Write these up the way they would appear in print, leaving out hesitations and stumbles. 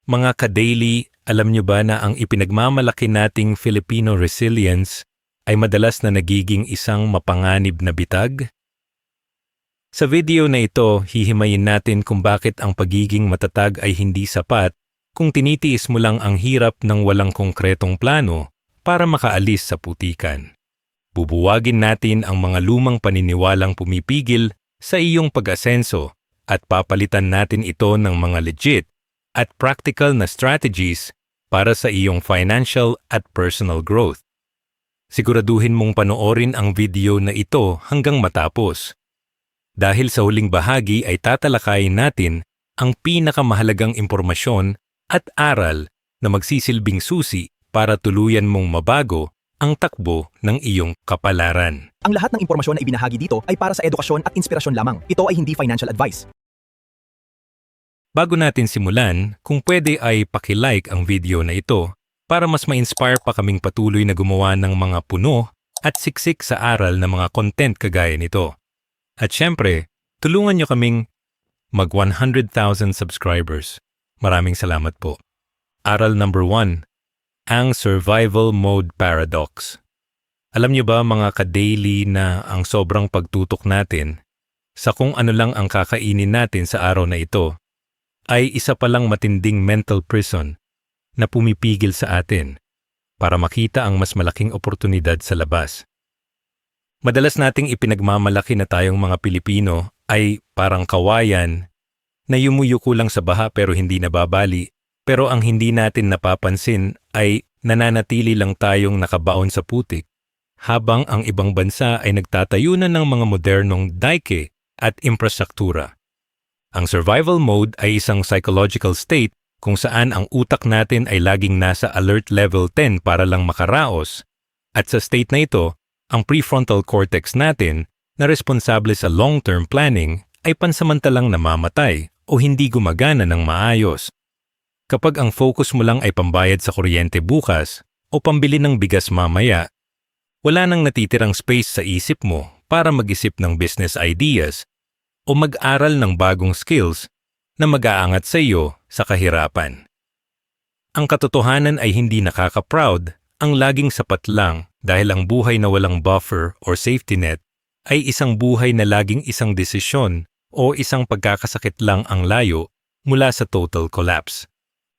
Mga ka-daily, alam nyo ba na ang ipinagmamalaki nating Filipino resilience ay madalas na nagiging isang mapanganib na bitag? Sa video na ito, hihimayin natin kung bakit ang pagiging matatag ay hindi sapat kung tinitiis mo lang ang hirap ng walang konkretong plano para makaalis sa putikan. Bubuwagin natin ang mga lumang paniniwalang pumipigil sa iyong pag-asenso at papalitan natin ito ng mga legit at practical na strategies para sa iyong financial at personal growth. Siguraduhin mong panoorin ang video na ito hanggang matapos. Dahil sa huling bahagi ay tatalakayin natin ang pinakamahalagang impormasyon at aral na magsisilbing susi para tuluyan mong mabago ang takbo ng iyong kapalaran. Ang lahat ng impormasyon na ibinahagi dito ay para sa edukasyon at inspirasyon lamang. Ito ay hindi financial advice. Bago natin simulan, kung pwede ay paki-like ang video na ito para mas ma-inspire pa kaming patuloy na gumawa ng mga puno at siksik sa aral na mga content kagaya nito. At syempre, tulungan nyo kaming mag 100,000 subscribers. Maraming salamat po. Aral number 1, ang survival mode paradox. Alam nyo ba mga ka-daily na ang sobrang pagtutok natin sa kung ano lang ang kakainin natin sa araw na ito ay isa palang matinding mental prison na pumipigil sa atin para makita ang mas malaking oportunidad sa labas. Madalas nating ipinagmamalaki na tayong mga Pilipino ay parang kawayan na yumuyuko lang sa baha pero hindi nababali, pero ang hindi natin napapansin ay nananatili lang tayong nakabaon sa putik habang ang ibang bansa ay nagtatayunan ng mga modernong daike at infrastruktura. Ang survival mode ay isang psychological state kung saan ang utak natin ay laging nasa alert level 10 para lang makaraos, at sa state na ito, ang prefrontal cortex natin na responsable sa long-term planning ay pansamantalang namamatay o hindi gumagana ng maayos. Kapag ang focus mo lang ay pambayad sa kuryente bukas o pambili ng bigas mamaya, wala nang natitirang space sa isip mo para mag-isip ng business ideas o mag-aral ng bagong skills na mag-aangat sa iyo sa kahirapan. Ang katotohanan ay hindi nakaka-proud ang laging sapat lang dahil ang buhay na walang buffer or safety net ay isang buhay na laging isang desisyon o isang pagkakasakit lang ang layo mula sa total collapse.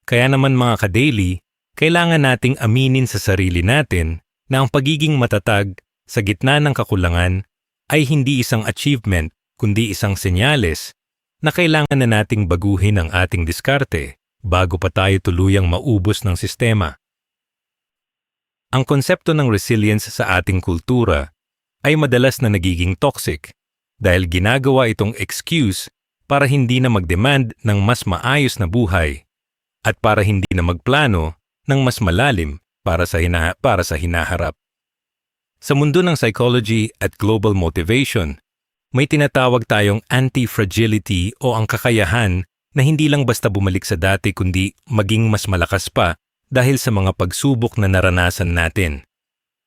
Kaya naman mga ka-daily, kailangan nating aminin sa sarili natin na ang pagiging matatag sa gitna ng kakulangan ay hindi isang achievement kundi isang senyales na kailangan na nating baguhin ang ating diskarte bago pa tayo tuluyang maubos ng sistema. Ang konsepto ng resilience sa ating kultura ay madalas na nagiging toxic dahil ginagawa itong excuse para hindi na mag-demand ng mas maayos na buhay at para hindi na magplano ng mas malalim para sa hinaharap. Sa mundo ng psychology at global motivation, may tinatawag tayong anti-fragility o ang kakayahan na hindi lang basta bumalik sa dati kundi maging mas malakas pa dahil sa mga pagsubok na naranasan natin.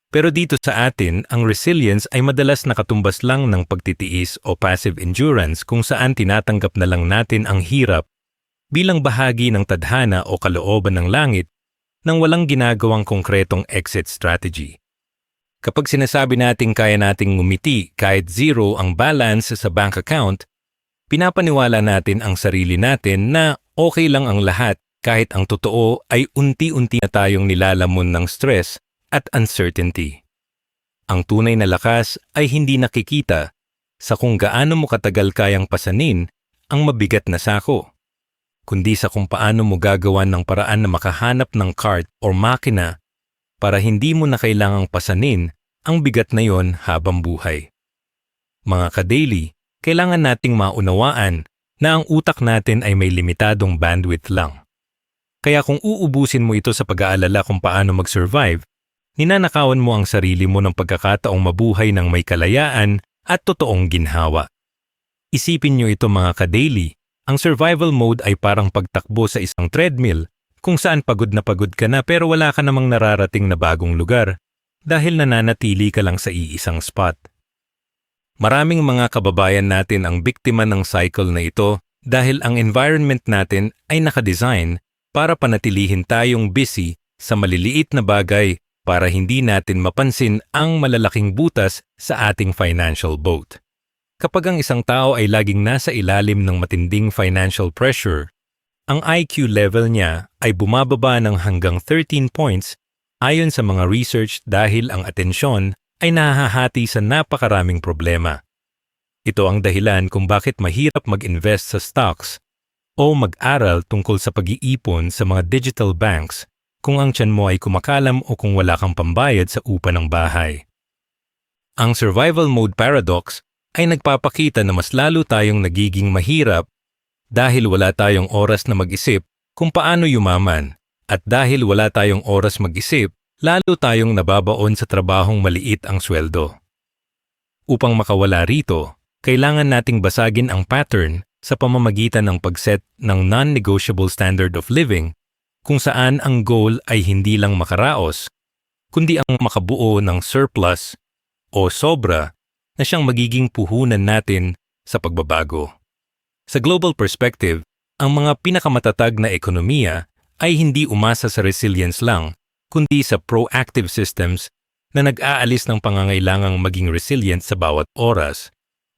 Pero dito sa atin, ang resilience ay madalas nakatumbas lang ng pagtitiis o passive endurance kung saan tinatanggap na lang natin ang hirap bilang bahagi ng tadhana o kalooban ng langit nang walang ginagawang konkretong exit strategy. Kapag sinasabi nating kaya nating ngumiti kahit zero ang balance sa bank account, pinapaniwala natin ang sarili natin na okay lang ang lahat kahit ang totoo ay unti-unti na tayong nilalamon ng stress at uncertainty. Ang tunay na lakas ay hindi nakikita sa kung gaano mo katagal kayang pasanin ang mabigat na sako, kundi sa kung paano mo gagawan ng paraan na makahanap ng cart o makina para hindi mo na kailangang pasanin ang bigat na yon habang buhay. Mga ka-daily, kailangan nating maunawaan na ang utak natin ay may limitadong bandwidth lang. Kaya kung uubusin mo ito sa pag-aalala kung paano mag-survive, ninanakawan mo ang sarili mo ng pagkakataong mabuhay ng may kalayaan at totoong ginhawa. Isipin nyo ito mga ka-daily, ang survival mode ay parang pagtakbo sa isang treadmill kung saan pagod ka na pero wala ka namang nararating na bagong lugar dahil nananatili ka lang sa iisang spot. Maraming mga kababayan natin ang biktima ng cycle na ito dahil ang environment natin ay nakadesign para panatilihin tayong busy sa maliliit na bagay para hindi natin mapansin ang malalaking butas sa ating financial boat. Kapag ang isang tao ay laging nasa ilalim ng matinding financial pressure, ang IQ level niya ay bumababa ng hanggang 13 points ayon sa mga research dahil ang atensyon ay nahahati sa napakaraming problema. Ito ang dahilan kung bakit mahirap mag-invest sa stocks o mag-aral tungkol sa pag-iipon sa mga digital banks kung ang tiyan mo ay kumakalam o kung wala kang pambayad sa upa ng bahay. Ang survival mode paradox ay nagpapakita na mas lalo tayong nagiging mahirap dahil wala tayong oras na mag-isip kung paano yumaman at dahil wala tayong oras mag-isip, lalo tayong nababaon sa trabahong maliit ang sweldo. Upang makawala rito, kailangan nating basagin ang pattern sa pamamagitan ng pag-set ng non-negotiable standard of living kung saan ang goal ay hindi lang makaraos, kundi ang makabuo ng surplus o sobra na siyang magiging puhunan natin sa pagbabago. Sa global perspective, ang mga pinakamatatag na ekonomiya ay hindi umasa sa resilience lang, kundi sa proactive systems na nag-aalis ng pangangailangang maging resilient sa bawat oras.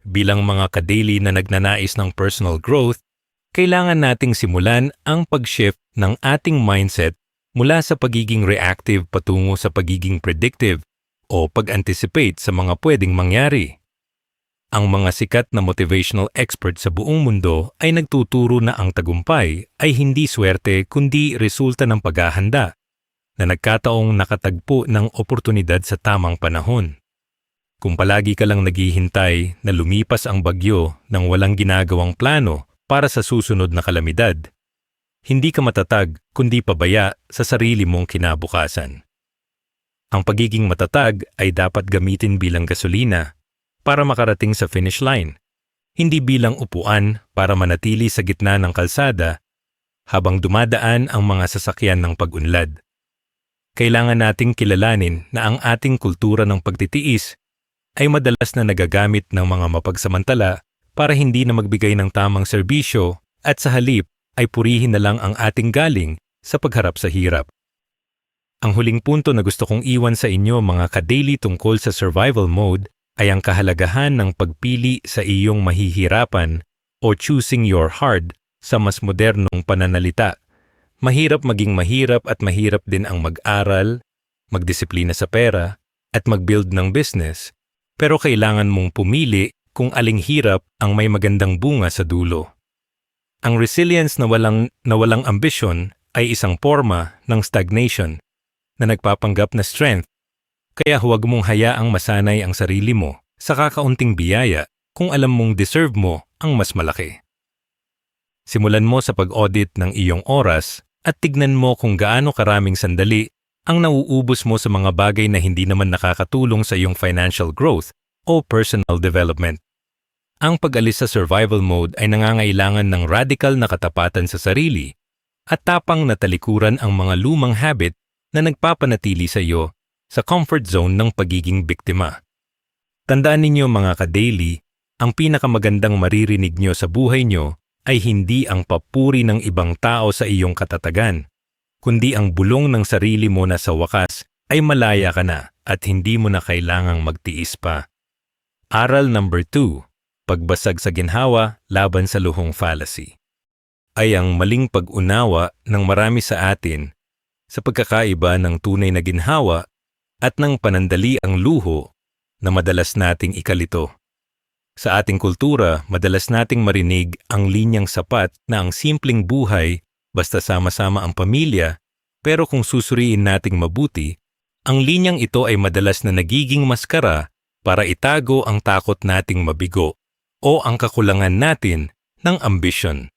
Bilang mga ka-daily na nagnanais ng personal growth, kailangan nating simulan ang pag-shift ng ating mindset mula sa pagiging reactive patungo sa pagiging predictive o pag-anticipate sa mga pwedeng mangyari. Ang mga sikat na motivational experts sa buong mundo ay nagtuturo na ang tagumpay ay hindi swerte kundi resulta ng paghahanda na nagkataong nakatagpo ng oportunidad sa tamang panahon. Kung palagi ka lang naghihintay na lumipas ang bagyo nang walang ginagawang plano para sa susunod na kalamidad, hindi ka matatag kundi pabaya sa sarili mong kinabukasan. Ang pagiging matatag ay dapat gamitin bilang gasolina para makarating sa finish line, hindi bilang upuan para manatili sa gitna ng kalsada habang dumadaan ang mga sasakyan ng pag-unlad. Kailangan nating kilalanin na ang ating kultura ng pagtitiis ay madalas na nagagamit ng mga mapagsamantala para hindi na magbigay ng tamang serbisyo at sa halip ay purihin na lang ang ating galing sa pagharap sa hirap. Ang huling punto na gusto kong iwan sa inyo mga ka-daily tungkol sa survival mode ay ang kahalagahan ng pagpili sa iyong mahihirapan o choosing your hard sa mas modernong pananalita. Mahirap maging mahirap at mahirap din ang mag-aral, magdisiplina sa pera, at mag-build ng business, pero kailangan mong pumili kung aling hirap ang may magandang bunga sa dulo. Ang resilience na walang ambisyon ay isang forma ng stagnation na nagpapanggap na strength, kaya huwag mong hayaang masanay ang sarili mo sa kakaunting biyaya kung alam mong deserve mo ang mas malaki. Simulan mo sa pag-audit ng iyong oras at tignan mo kung gaano karaming sandali ang nauubos mo sa mga bagay na hindi naman nakakatulong sa iyong financial growth o personal development. Ang pag-alis sa survival mode ay nangangailangan ng radical na katapatan sa sarili at tapang na talikuran ang mga lumang habit na nagpapanatili sa iyo sa comfort zone ng pagiging biktima. Tandaan ninyo mga ka-daily, ang pinakamagandang maririnig nyo sa buhay nyo ay hindi ang papuri ng ibang tao sa iyong katatagan, kundi ang bulong ng sarili mo na sa wakas ay malaya ka na at hindi mo na kailangang magtiis pa. Aral number 2, pagbasag sa ginhawa laban sa luhong fallacy. Ay ang maling pag-unawa ng marami sa atin sa pagkakaiba ng tunay na ginhawa at ng panandaliang luho na madalas nating ikalito. Sa ating kultura, madalas nating marinig ang linyang sapat na ang simpleng buhay basta sama-sama ang pamilya, pero kung susuriin nating mabuti, ang linyang ito ay madalas na nagiging maskara para itago ang takot nating mabigo o ang kakulangan natin ng ambisyon.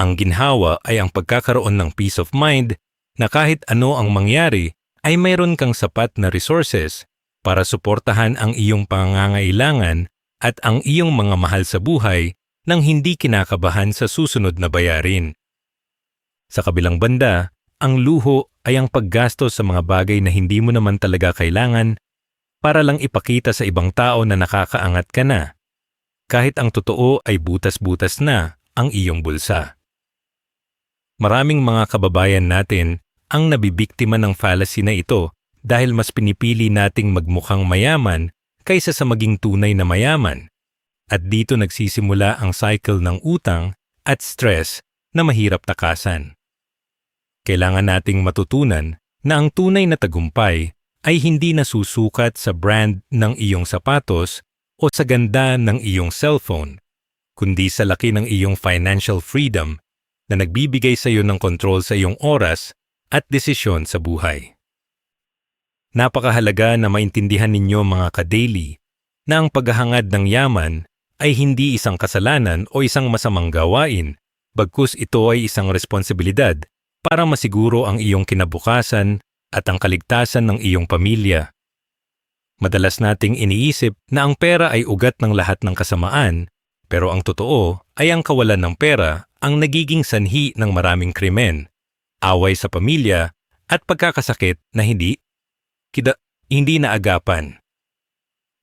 Ang ginhawa ay ang pagkakaroon ng peace of mind na kahit ano ang mangyari ay mayroon kang sapat na resources para suportahan ang iyong pangangailangan at ang iyong mga mahal sa buhay nang hindi kinakabahan sa susunod na bayarin. Sa kabilang banda, ang luho ay ang paggastos sa mga bagay na hindi mo naman talaga kailangan para lang ipakita sa ibang tao na nakakaangat ka na, kahit ang totoo ay butas-butas na ang iyong bulsa. Maraming mga kababayan natin ang nabibiktima ng fallacy na ito dahil mas pinipili nating magmukhang mayaman kaysa sa maging tunay na mayaman. At dito nagsisimula ang cycle ng utang at stress na mahirap takasan. Kailangan nating matutunan na ang tunay na tagumpay ay hindi nasusukat sa brand ng iyong sapatos o sa ganda ng iyong cellphone, kundi sa laki ng iyong financial freedom na nagbibigay sa iyo ng kontrol sa iyong oras at desisyon sa buhay. Napakahalaga na maintindihan ninyo mga ka-daily na ang paghahangad ng yaman ay hindi isang kasalanan o isang masamang gawain, bagkus ito ay isang responsibilidad para masiguro ang iyong kinabukasan at ang kaligtasan ng iyong pamilya. Madalas nating iniisip na ang pera ay ugat ng lahat ng kasamaan, pero ang totoo ay ang kawalan ng pera ang nagiging sanhi ng maraming krimen, away sa pamilya at pagkakasakit na hindi naagapan.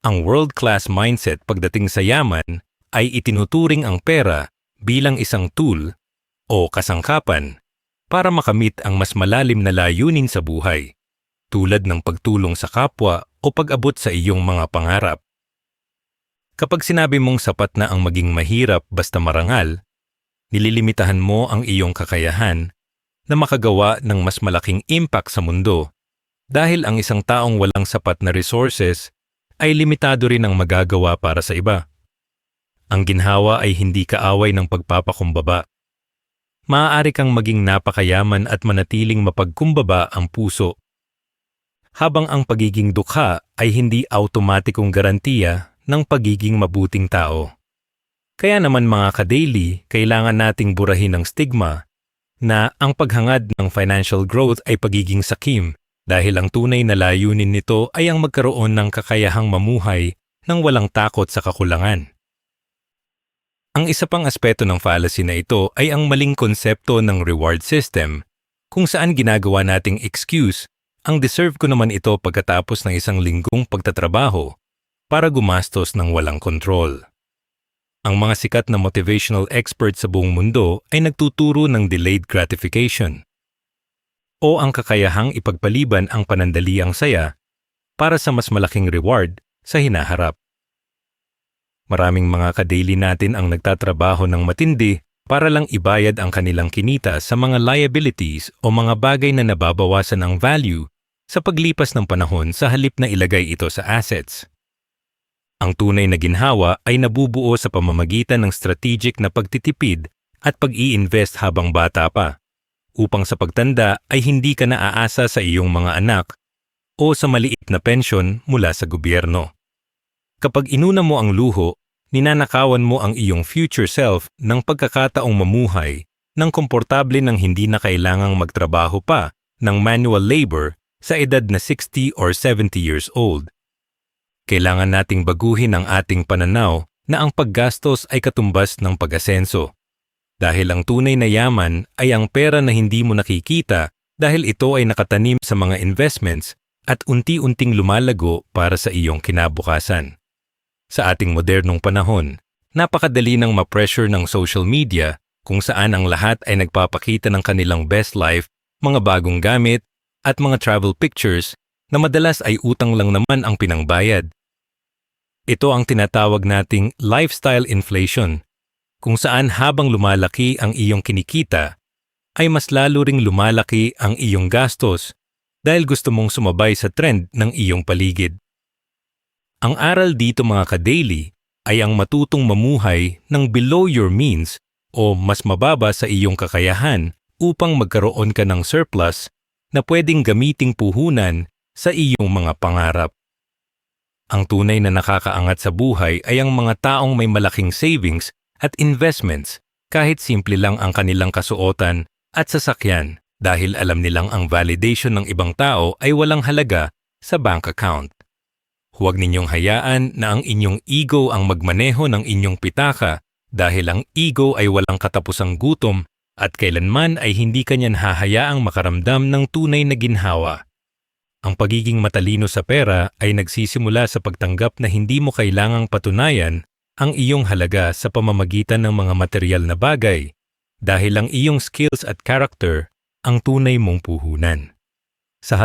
Ang world-class mindset pagdating sa yaman ay itinuturing ang pera bilang isang tool o kasangkapan para makamit ang mas malalim na layunin sa buhay, tulad ng pagtulong sa kapwa o pag-abot sa iyong mga pangarap. Kapag sinabi mong sapat na ang maging mahirap basta marangal, nililimitahan mo ang iyong kakayahan na makagawa ng mas malaking impact sa mundo dahil ang isang taong walang sapat na resources ay limitado rin ang magagawa para sa iba. Ang ginhawa ay hindi kaaway ng pagpapakumbaba. Maaari kang maging napakayaman at manatiling mapagkumbaba ang puso. Habang ang pagiging dukha ay hindi automatikong garantiya ng pagiging mabuting tao. Kaya naman mga ka-daily, kailangan nating burahin ang stigma na ang paghangad ng financial growth ay pagiging sakim dahil ang tunay na layunin nito ay ang magkaroon ng kakayahang mamuhay ng walang takot sa kakulangan. Ang isa pang aspeto ng fallacy na ito ay ang maling konsepto ng reward system kung saan ginagawa nating excuse ang deserve ko naman ito pagkatapos ng isang linggong pagtatrabaho para gumastos ng walang kontrol. Ang mga sikat na motivational experts sa buong mundo ay nagtuturo ng delayed gratification o ang kakayahang ipagpaliban ang panandaliang saya para sa mas malaking reward sa hinaharap. Maraming mga ka-daily natin ang nagtatrabaho ng matindi para lang ibayad ang kanilang kinita sa mga liabilities o mga bagay na nababawasan ang value sa paglipas ng panahon sa halip na ilagay ito sa assets. Ang tunay na ginhawa ay nabubuo sa pamamagitan ng strategic na pagtitipid at pag-i-invest habang bata pa, upang sa pagtanda ay hindi ka naaasa sa iyong mga anak o sa maliit na pensyon mula sa gobyerno. Kapag inuna mo ang luho, ninanakawan mo ang iyong future self ng pagkakataong mamuhay ng komportable nang hindi na kailangang magtrabaho pa ng manual labor sa edad na 60 or 70 years old. Kailangan nating baguhin ang ating pananaw na ang paggastos ay katumbas ng pag-asenso. Dahil ang tunay na yaman ay ang pera na hindi mo nakikita dahil ito ay nakatanim sa mga investments at unti-unting lumalago para sa iyong kinabukasan. Sa ating modernong panahon, napakadali ng ma-pressure ng social media kung saan ang lahat ay nagpapakita ng kanilang best life, mga bagong gamit, at mga travel pictures na madalas ay utang lang naman ang pinangbayad. Ito ang tinatawag nating lifestyle inflation, kung saan habang lumalaki ang iyong kinikita, ay mas lalo ring lumalaki ang iyong gastos dahil gusto mong sumabay sa trend ng iyong paligid. Ang aral dito mga ka-daily ay ang matutong mamuhay ng below your means o mas mababa sa iyong kakayahan upang magkaroon ka ng surplus na pwedeng gamiting puhunan sa iyong mga pangarap. Ang tunay na nakakaangat sa buhay ay ang mga taong may malaking savings at investments kahit simple lang ang kanilang kasuotan at sasakyan dahil alam nilang ang validation ng ibang tao ay walang halaga sa bank account. Huwag ninyong hayaan na ang inyong ego ang magmaneho ng inyong pitaka dahil ang ego ay walang katapusang gutom at kailanman ay hindi kanyan hahayaang makaramdam ng tunay na ginhawa. Ang pagiging matalino sa pera ay nagsisimula sa pagtanggap na hindi mo kailangang patunayan ang iyong halaga sa pamamagitan ng mga materyal na bagay, dahil ang iyong skills at character ang tunay mong puhunan. Sa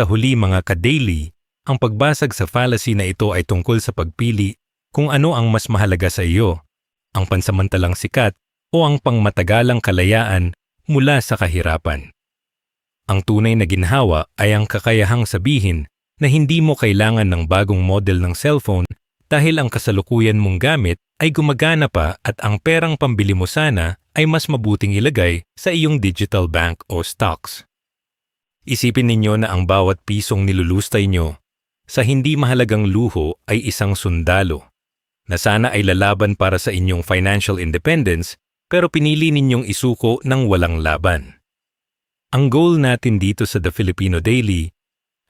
huli mga ka-daily, ang pagbasag sa fallacy na ito ay tungkol sa pagpili kung ano ang mas mahalaga sa iyo, ang pansamantalang sikat o ang pangmatagalang kalayaan mula sa kahirapan. Ang tunay na ginhawa ay ang kakayahang sabihin na hindi mo kailangan ng bagong model ng cellphone dahil ang kasalukuyan mong gamit ay gumagana pa at ang perang pambili mo sana ay mas mabuting ilagay sa iyong digital bank o stocks. Isipin ninyo na ang bawat pisong nilulustay nyo sa hindi mahalagang luho ay isang sundalo na sana ay lalaban para sa inyong financial independence pero pinili ninyong isuko ng walang laban. Ang goal natin dito sa The Filipino Daily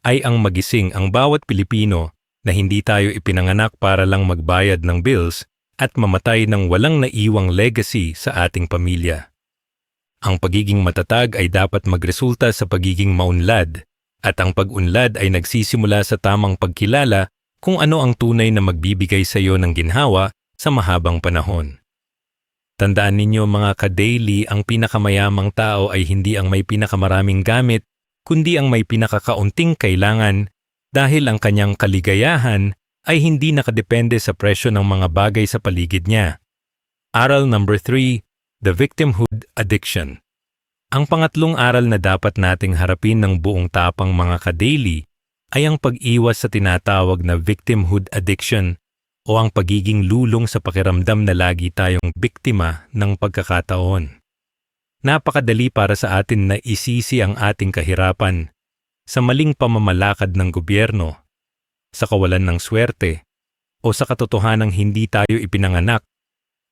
ay ang magising ang bawat Pilipino na hindi tayo ipinanganak para lang magbayad ng bills at mamatay ng walang naiwang legacy sa ating pamilya. Ang pagiging matatag ay dapat magresulta sa pagiging maunlad at ang pag-unlad ay nagsisimula sa tamang pagkilala kung ano ang tunay na magbibigay sa iyo ng ginhawa sa mahabang panahon. Tandaan ninyo mga ka-daily, ang pinakamayamang tao ay hindi ang may pinakamaraming gamit, kundi ang may pinakakaunting kailangan dahil ang kanyang kaligayahan ay hindi nakadepende sa presyo ng mga bagay sa paligid niya. Aral number 3, The Victimhood Addiction. Ang pangatlong aral na dapat nating harapin ng buong tapang mga ka-daily ay ang pag-iwas sa tinatawag na victimhood addiction o ang pagiging lulong sa pakiramdam na lagi tayong biktima ng pagkakataon. Napakadali para sa atin na isisi ang ating kahirapan sa maling pamamalakad ng gobyerno, sa kawalan ng swerte, o sa katotohanang hindi tayo ipinanganak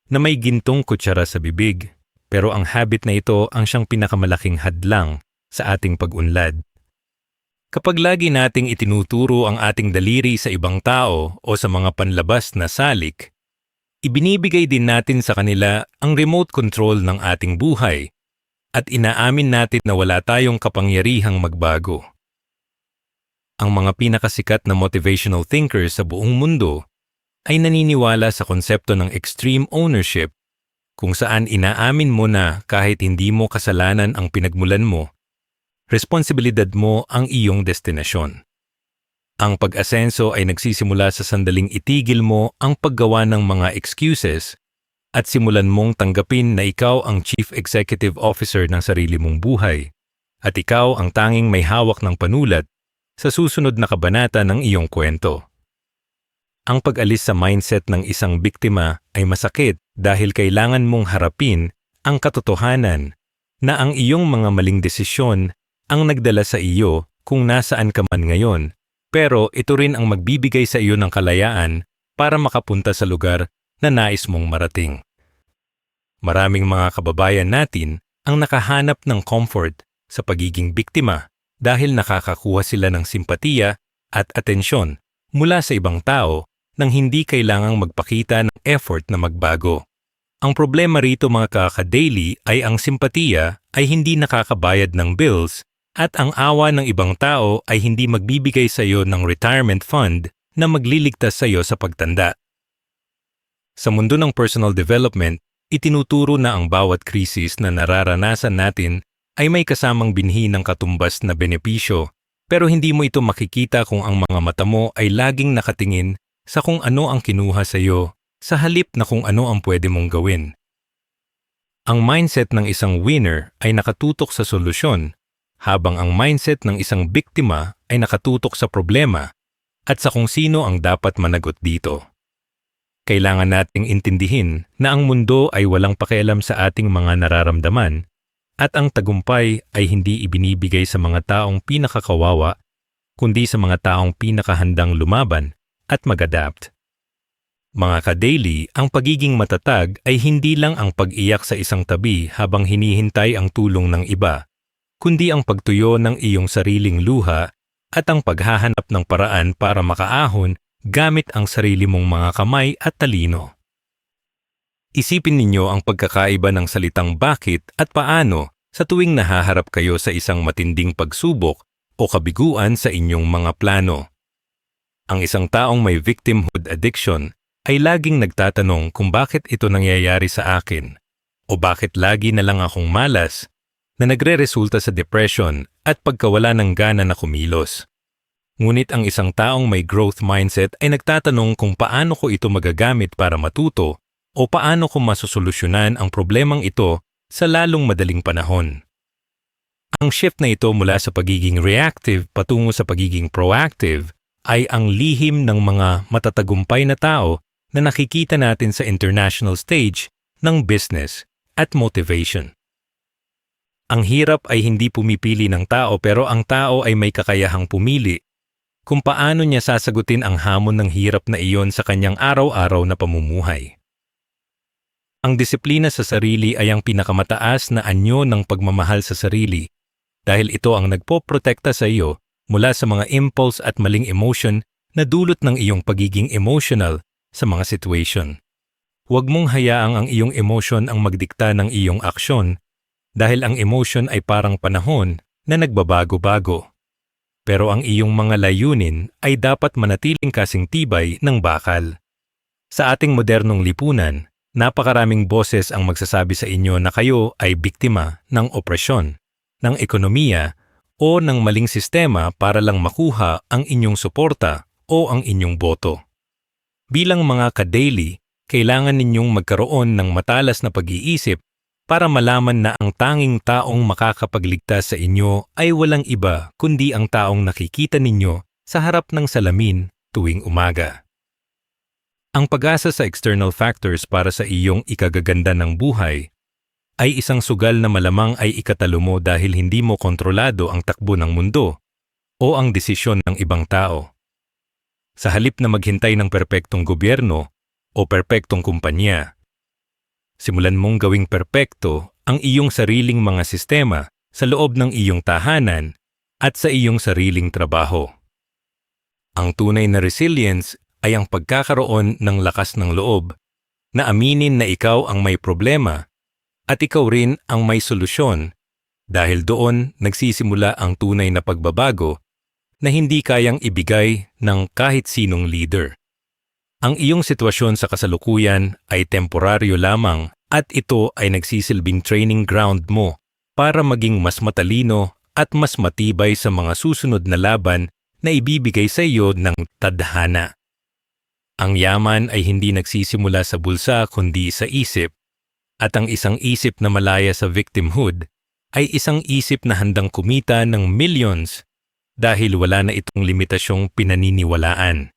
na may gintong kutsara sa bibig. Pero ang habit na ito ang siyang pinakamalaking hadlang sa ating pag-unlad. Kapag lagi nating itinuturo ang ating daliri sa ibang tao o sa mga panlabas na salik, ibinibigay din natin sa kanila ang remote control ng ating buhay at inaamin natin na wala tayong kapangyarihang magbago. Ang mga pinakasikat na motivational thinkers sa buong mundo ay naniniwala sa konsepto ng extreme ownership kung saan inaamin mo na kahit hindi mo kasalanan ang pinagmulan mo, responsibilidad mo ang iyong destinasyon. Ang pag-asenso ay nagsisimula sa sandaling itigil mo ang paggawa ng mga excuses at simulan mong tanggapin na ikaw ang Chief Executive Officer ng sarili mong buhay at ikaw ang tanging may hawak ng panulat sa susunod na kabanata ng iyong kwento. Ang pag-alis sa mindset ng isang biktima ay masakit dahil kailangan mong harapin ang katotohanan na ang iyong mga maling desisyon ang nagdala sa iyo kung nasaan ka man ngayon, pero ito rin ang magbibigay sa iyo ng kalayaan para makapunta sa lugar na nais mong marating. Maraming mga kababayan natin ang nakahanap ng comfort sa pagiging biktima dahil nakakakuha sila ng simpatiya at atensyon mula sa ibang tao nang hindi kailangang magpakita ng effort na magbago. Ang problema rito mga kaka-daily ay ang simpatiya ay hindi nakakabayad ng bills at ang awa ng ibang tao ay hindi magbibigay sa iyo ng retirement fund na magliligtas sa iyo sa pagtanda. Sa mundo ng personal development, itinuturo na ang bawat krisis na nararanasan natin ay may kasamang binhi ng katumbas na benepisyo, pero hindi mo ito makikita kung ang mga mata mo ay laging nakatingin sa kung ano ang kinuha sa iyo, sa halip na kung ano ang pwede mong gawin. Ang mindset ng isang winner ay nakatutok sa solusyon, habang ang mindset ng isang biktima ay nakatutok sa problema at sa kung sino ang dapat managot dito. Kailangan nating intindihin na ang mundo ay walang pakialam sa ating mga nararamdaman at ang tagumpay ay hindi ibinibigay sa mga taong pinakakawawa, kundi sa mga taong pinakahandang lumaban at mag-adapt. Mga ka-daily, ang pagiging matatag ay hindi lang ang pag-iyak sa isang tabi habang hinihintay ang tulong ng iba, kundi ang pagtuyo ng iyong sariling luha at ang paghahanap ng paraan para makaahon gamit ang sarili mong mga kamay at talino. Isipin ninyo ang pagkakaiba ng salitang bakit at paano sa tuwing nahaharap kayo sa isang matinding pagsubok o kabiguan sa inyong mga plano. Ang isang taong may victimhood addiction ay laging nagtatanong kung bakit ito nangyayari sa akin O bakit lagi na lang akong malas na nagre-resulta sa depression at pagkawala ng gana na kumilos? Ngunit ang isang taong may growth mindset ay nagtatanong kung paano ko ito magagamit para matuto o paano ko masosolusyonan ang problemang ito sa lalong madaling panahon. Ang shift na ito mula sa pagiging reactive patungo sa pagiging proactive ay ang lihim ng mga matatagumpay na tao na nakikita natin sa international stage ng business at motivation. Ang hirap ay hindi pumipili ng tao pero ang tao ay may kakayahang pumili kung paano niya sasagutin ang hamon ng hirap na iyon sa kanyang araw-araw na pamumuhay. Ang disiplina sa sarili ay ang pinakamataas na anyo ng pagmamahal sa sarili dahil ito ang nagpoprotekta sa iyo mula sa mga impulse at maling emotion na dulot ng iyong pagiging emotional sa mga situation. Huwag mong hayaang ang iyong emotion ang magdikta ng iyong aksyon dahil ang emotion ay parang panahon na nagbabago-bago. Pero ang iyong mga layunin ay dapat manatiling kasing tibay ng bakal. Sa ating modernong lipunan, napakaraming boses ang magsasabi sa inyo na kayo ay biktima ng opresyon, ng ekonomiya o ng maling sistema para lang makuha ang inyong suporta o ang inyong boto. Bilang mga ka-daily, kailangan ninyong magkaroon ng matalas na pag-iisip para malaman na ang tanging taong makakapagligtas sa inyo ay walang iba kundi ang taong nakikita ninyo sa harap ng salamin tuwing umaga. Ang pag-asa sa external factors para sa iyong ikagaganda ng buhay ay isang sugal na malamang ay ikatalo mo dahil hindi mo kontrolado ang takbo ng mundo o ang desisyon ng ibang tao. Sa halip na maghintay ng perpektong gobyerno o perpektong kumpanya, simulan mong gawing perpekto ang iyong sariling mga sistema sa loob ng iyong tahanan at sa iyong sariling trabaho. Ang tunay na resilience ay ang pagkakaroon ng lakas ng loob na aminin na ikaw ang may problema at ikaw rin ang may solusyon dahil doon nagsisimula ang tunay na pagbabago na hindi kayang ibigay ng kahit sinong leader. Ang iyong sitwasyon sa kasalukuyan ay temporaryo lamang at ito ay nagsisilbing training ground mo para maging mas matalino at mas matibay sa mga susunod na laban na ibibigay sa iyo ng tadhana. Ang yaman ay hindi nagsisimula sa bulsa kundi sa isip, at ang isang isip na malaya sa victimhood ay isang isip na handang kumita ng millions dahil wala na itong limitasyong pinaniniwalaan.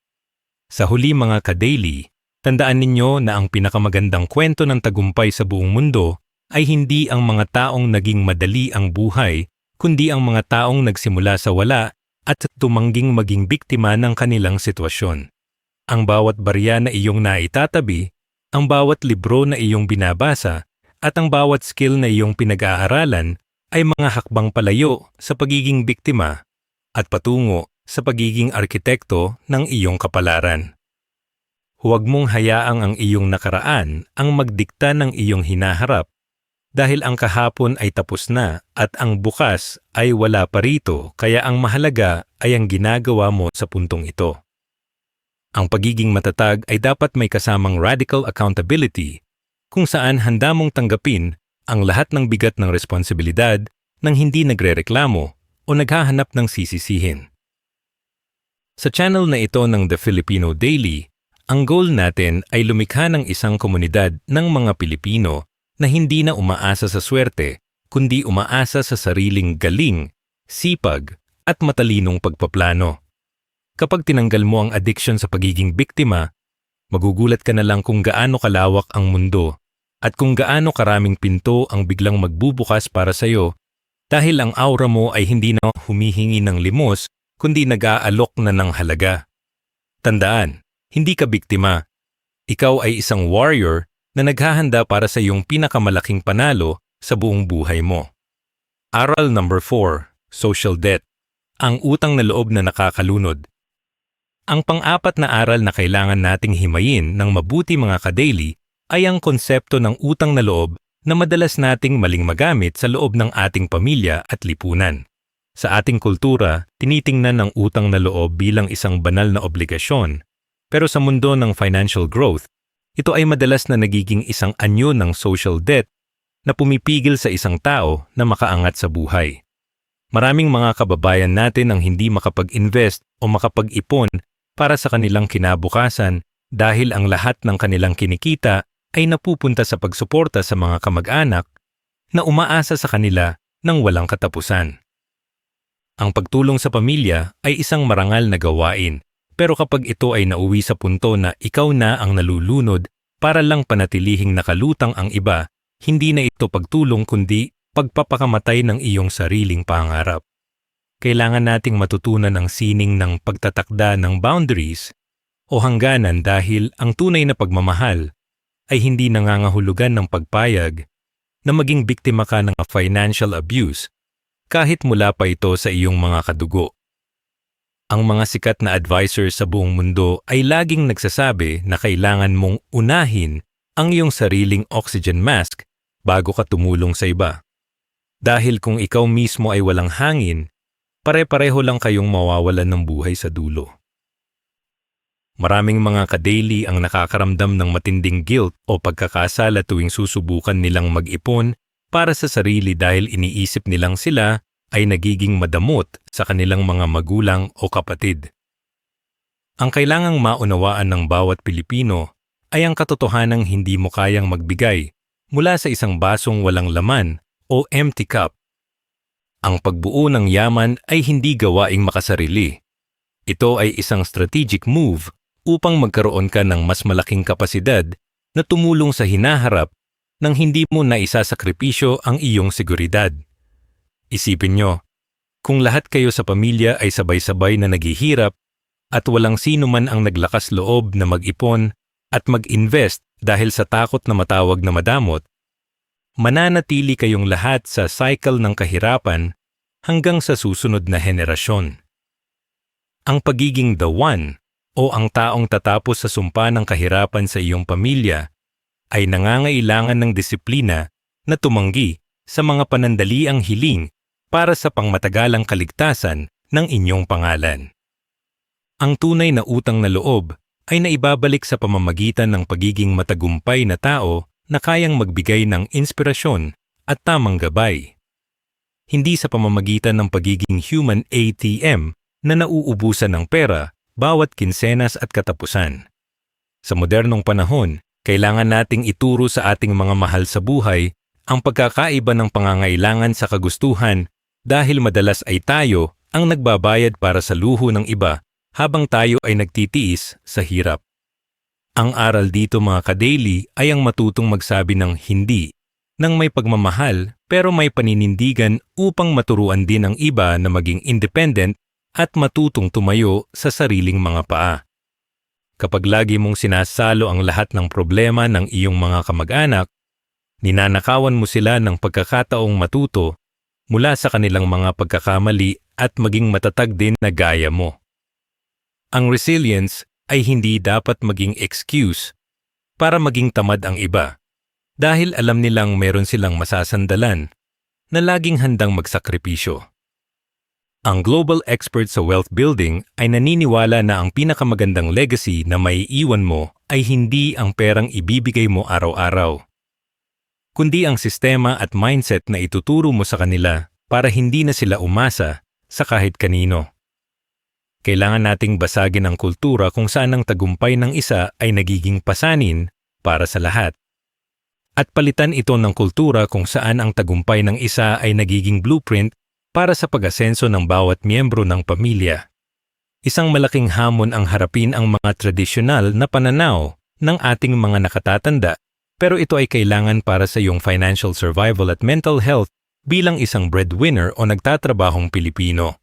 Sa huli mga ka-daily, tandaan ninyo na ang pinakamagandang kwento ng tagumpay sa buong mundo ay hindi ang mga taong naging madali ang buhay, kundi ang mga taong nagsimula sa wala at tumangging maging biktima ng kanilang sitwasyon. Ang bawat barya na iyong naitatabi, ang bawat libro na iyong binabasa, at ang bawat skill na iyong pinag-aaralan ay mga hakbang palayo sa pagiging biktima at patungo sa pagiging arkitekto ng iyong kapalaran. Huwag mong hayaang ang iyong nakaraan ang magdikta ng iyong hinaharap dahil ang kahapon ay tapos na at ang bukas ay wala pa rito kaya ang mahalaga ay ang ginagawa mo sa puntong ito. Ang pagiging matatag ay dapat may kasamang radical accountability kung saan handa mong tanggapin ang lahat ng bigat ng responsibilidad nang hindi nagrereklamo o naghahanap ng sisisihin. Sa channel na ito ng The Filipino Daily, ang goal natin ay lumikha ng isang komunidad ng mga Pilipino na hindi na umaasa sa swerte, kundi umaasa sa sariling galing, sipag, at matalinong pagpaplano. Kapag tinanggal mo ang addiction sa pagiging biktima, magugulat ka na lang kung gaano kalawak ang mundo at kung gaano karaming pinto ang biglang magbubukas para sa iyo dahil ang aura mo ay hindi na humihingi ng limos kundi nag-aalok na ng halaga. Tandaan, hindi ka biktima. Ikaw ay isang warrior na naghahanda para sa iyong pinakamalaking panalo sa buong buhay mo. Aral number 4, social debt. Ang utang na loob na nakakalunod. Ang pang-apat na aral na kailangan nating himayin ng mabuti mga ka-daily ay ang konsepto ng utang na loob na madalas nating maling magamit sa loob ng ating pamilya at lipunan. Sa ating kultura, tinitingnan ang utang na loob bilang isang banal na obligasyon, pero sa mundo ng financial growth, ito ay madalas na nagiging isang anyo ng social debt na pumipigil sa isang tao na makaangat sa buhay. Maraming mga kababayan natin ang hindi makapag-invest o makapag-ipon para sa kanilang kinabukasan dahil ang lahat ng kanilang kinikita ay napupunta sa pagsuporta sa mga kamag-anak na umaasa sa kanila ng walang katapusan. Ang pagtulong sa pamilya ay isang marangal na gawain, pero kapag ito ay nauwi sa punto na ikaw na ang nalulunod para lang panatilihing nakalutang ang iba, hindi na ito pagtulong kundi pagpapakamatay ng iyong sariling pangarap. Kailangan nating matutunan ang sining ng pagtatakda ng boundaries o hangganan dahil ang tunay na pagmamahal ay hindi nangangahulugan ng pagpayag na maging biktima ka ng financial abuse kahit mula pa ito sa iyong mga kadugo. Ang mga sikat na advisors sa buong mundo ay laging nagsasabi na kailangan mong unahin ang iyong sariling oxygen mask bago ka tumulong sa iba. Dahil kung ikaw mismo ay walang hangin, pare-pareho lang kayong mawawalan ng buhay sa dulo. Maraming mga ka-daily ang nakakaramdam ng matinding guilt o pagkakasala tuwing susubukan nilang mag-ipon para sa sarili dahil iniisip nilang sila ay nagiging madamot sa kanilang mga magulang o kapatid. Ang kailangang maunawaan ng bawat Pilipino ay ang katotohanang hindi mo kayang magbigay mula sa isang basong walang laman o empty cup. Ang pagbuo ng yaman ay hindi gawaing makasarili. Ito ay isang strategic move upang magkaroon ka ng mas malaking kapasidad na tumulong sa hinaharap nang hindi mo naisasakripisyo ang iyong seguridad. Isipin nyo, kung lahat kayo sa pamilya ay sabay-sabay na naghihirap at walang sino man ang naglakas loob na mag-ipon at mag-invest dahil sa takot na matawag na madamot, mananatili kayong lahat sa cycle ng kahirapan hanggang sa susunod na henerasyon. Ang pagiging the one o ang taong tatapos sa sumpa ng kahirapan sa iyong pamilya ay nangangailangan ng disiplina na tumanggi sa mga panandaliang hiling para sa pangmatagalang kaligtasan ng inyong pangalan. Ang tunay na utang na loob ay naibabalik sa pamamagitan ng pagiging matagumpay na tao na kayang magbigay ng inspirasyon at tamang gabay. Hindi sa pamamagitan ng pagiging human ATM na nauubusan ng pera bawat kinsenas at katapusan. Sa modernong panahon, kailangan nating ituro sa ating mga mahal sa buhay ang pagkakaiba ng pangangailangan sa kagustuhan dahil madalas ay tayo ang nagbabayad para sa luho ng iba habang tayo ay nagtitiis sa hirap. Ang aral dito mga ka-daily ay ang matutong magsabi ng hindi, ng may pagmamahal pero may paninindigan upang maturuan din ang iba na maging independent at matutong tumayo sa sariling mga paa. Kapag lagi mong sinasalo ang lahat ng problema ng iyong mga kamag-anak, ninanakawan mo sila ng pagkakataong matuto mula sa kanilang mga pagkakamali at maging matatag din na gaya mo. Ang resilience ay hindi dapat maging excuse para maging tamad ang iba dahil alam nilang meron silang masasandalan na laging handang magsakripisyo. Ang global expert sa wealth building ay naniniwala na ang pinakamagandang legacy na may iwan mo ay hindi ang perang ibibigay mo araw-araw, kundi ang sistema at mindset na ituturo mo sa kanila para hindi na sila umasa sa kahit kanino. Kailangan nating basagin ang kultura kung saan ang tagumpay ng isa ay nagiging pasanin para sa lahat. At palitan ito ng kultura kung saan ang tagumpay ng isa ay nagiging blueprint para sa pag-asenso ng bawat miyembro ng pamilya. Isang malaking hamon ang harapin ang mga tradisyonal na pananaw ng ating mga nakatatanda, pero ito ay kailangan para sa iyong financial survival at mental health bilang isang breadwinner o nagtatrabahong Pilipino.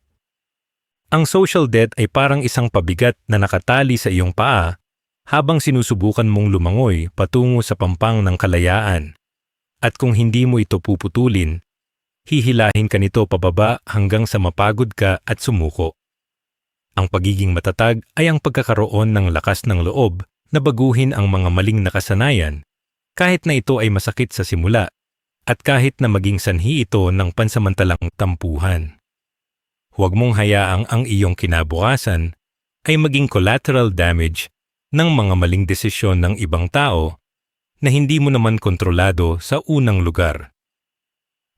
Ang social debt ay parang isang pabigat na nakatali sa iyong paa habang sinusubukan mong lumangoy patungo sa pampang ng kalayaan. At kung hindi mo ito puputulin, hihilahin ka nito pababa hanggang sa mapagod ka at sumuko. Ang pagiging matatag ay ang pagkakaroon ng lakas ng loob na baguhin ang mga maling nakasanayan, kahit na ito ay masakit sa simula at kahit na maging sanhi ito ng pansamantalang tampuhan. Huwag mong hayaang ang iyong kinabukasan ay maging collateral damage ng mga maling desisyon ng ibang tao na hindi mo naman kontrolado sa unang lugar.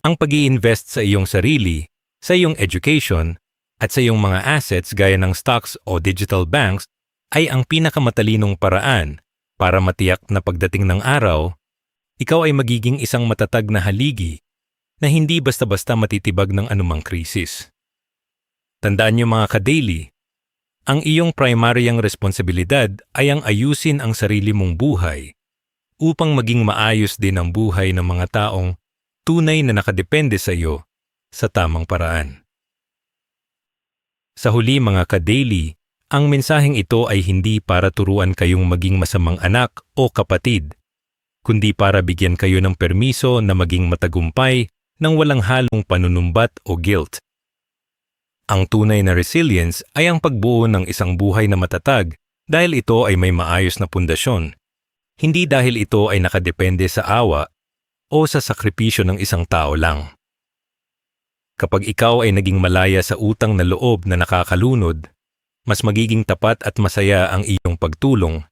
Ang pag-i-invest sa iyong sarili, sa iyong education, at sa iyong mga assets gaya ng stocks o digital banks ay ang pinakamatalinong paraan para matiyak na pagdating ng araw, ikaw ay magiging isang matatag na haligi na hindi basta-basta matitibag ng anumang krisis. Tandaan niyo mga ka-daily, ang iyong primaryang responsibilidad ay ang ayusin ang sarili mong buhay upang maging maayos din ang buhay ng mga taong tunay na nakadepende sa iyo sa tamang paraan. Sa huli mga ka-daily, ang mensaheng ito ay hindi para turuan kayong maging masamang anak o kapatid, kundi para bigyan kayo ng permiso na maging matagumpay nang walang halong panunumbat o guilt. Ang tunay na resilience ay ang pagbuo ng isang buhay na matatag dahil ito ay may maayos na pundasyon, hindi dahil ito ay nakadepende sa awa o sa sakripisyo ng isang tao lang. Kapag ikaw ay naging malaya sa utang na loob na nakakalunod, mas magiging tapat at masaya ang iyong pagtulong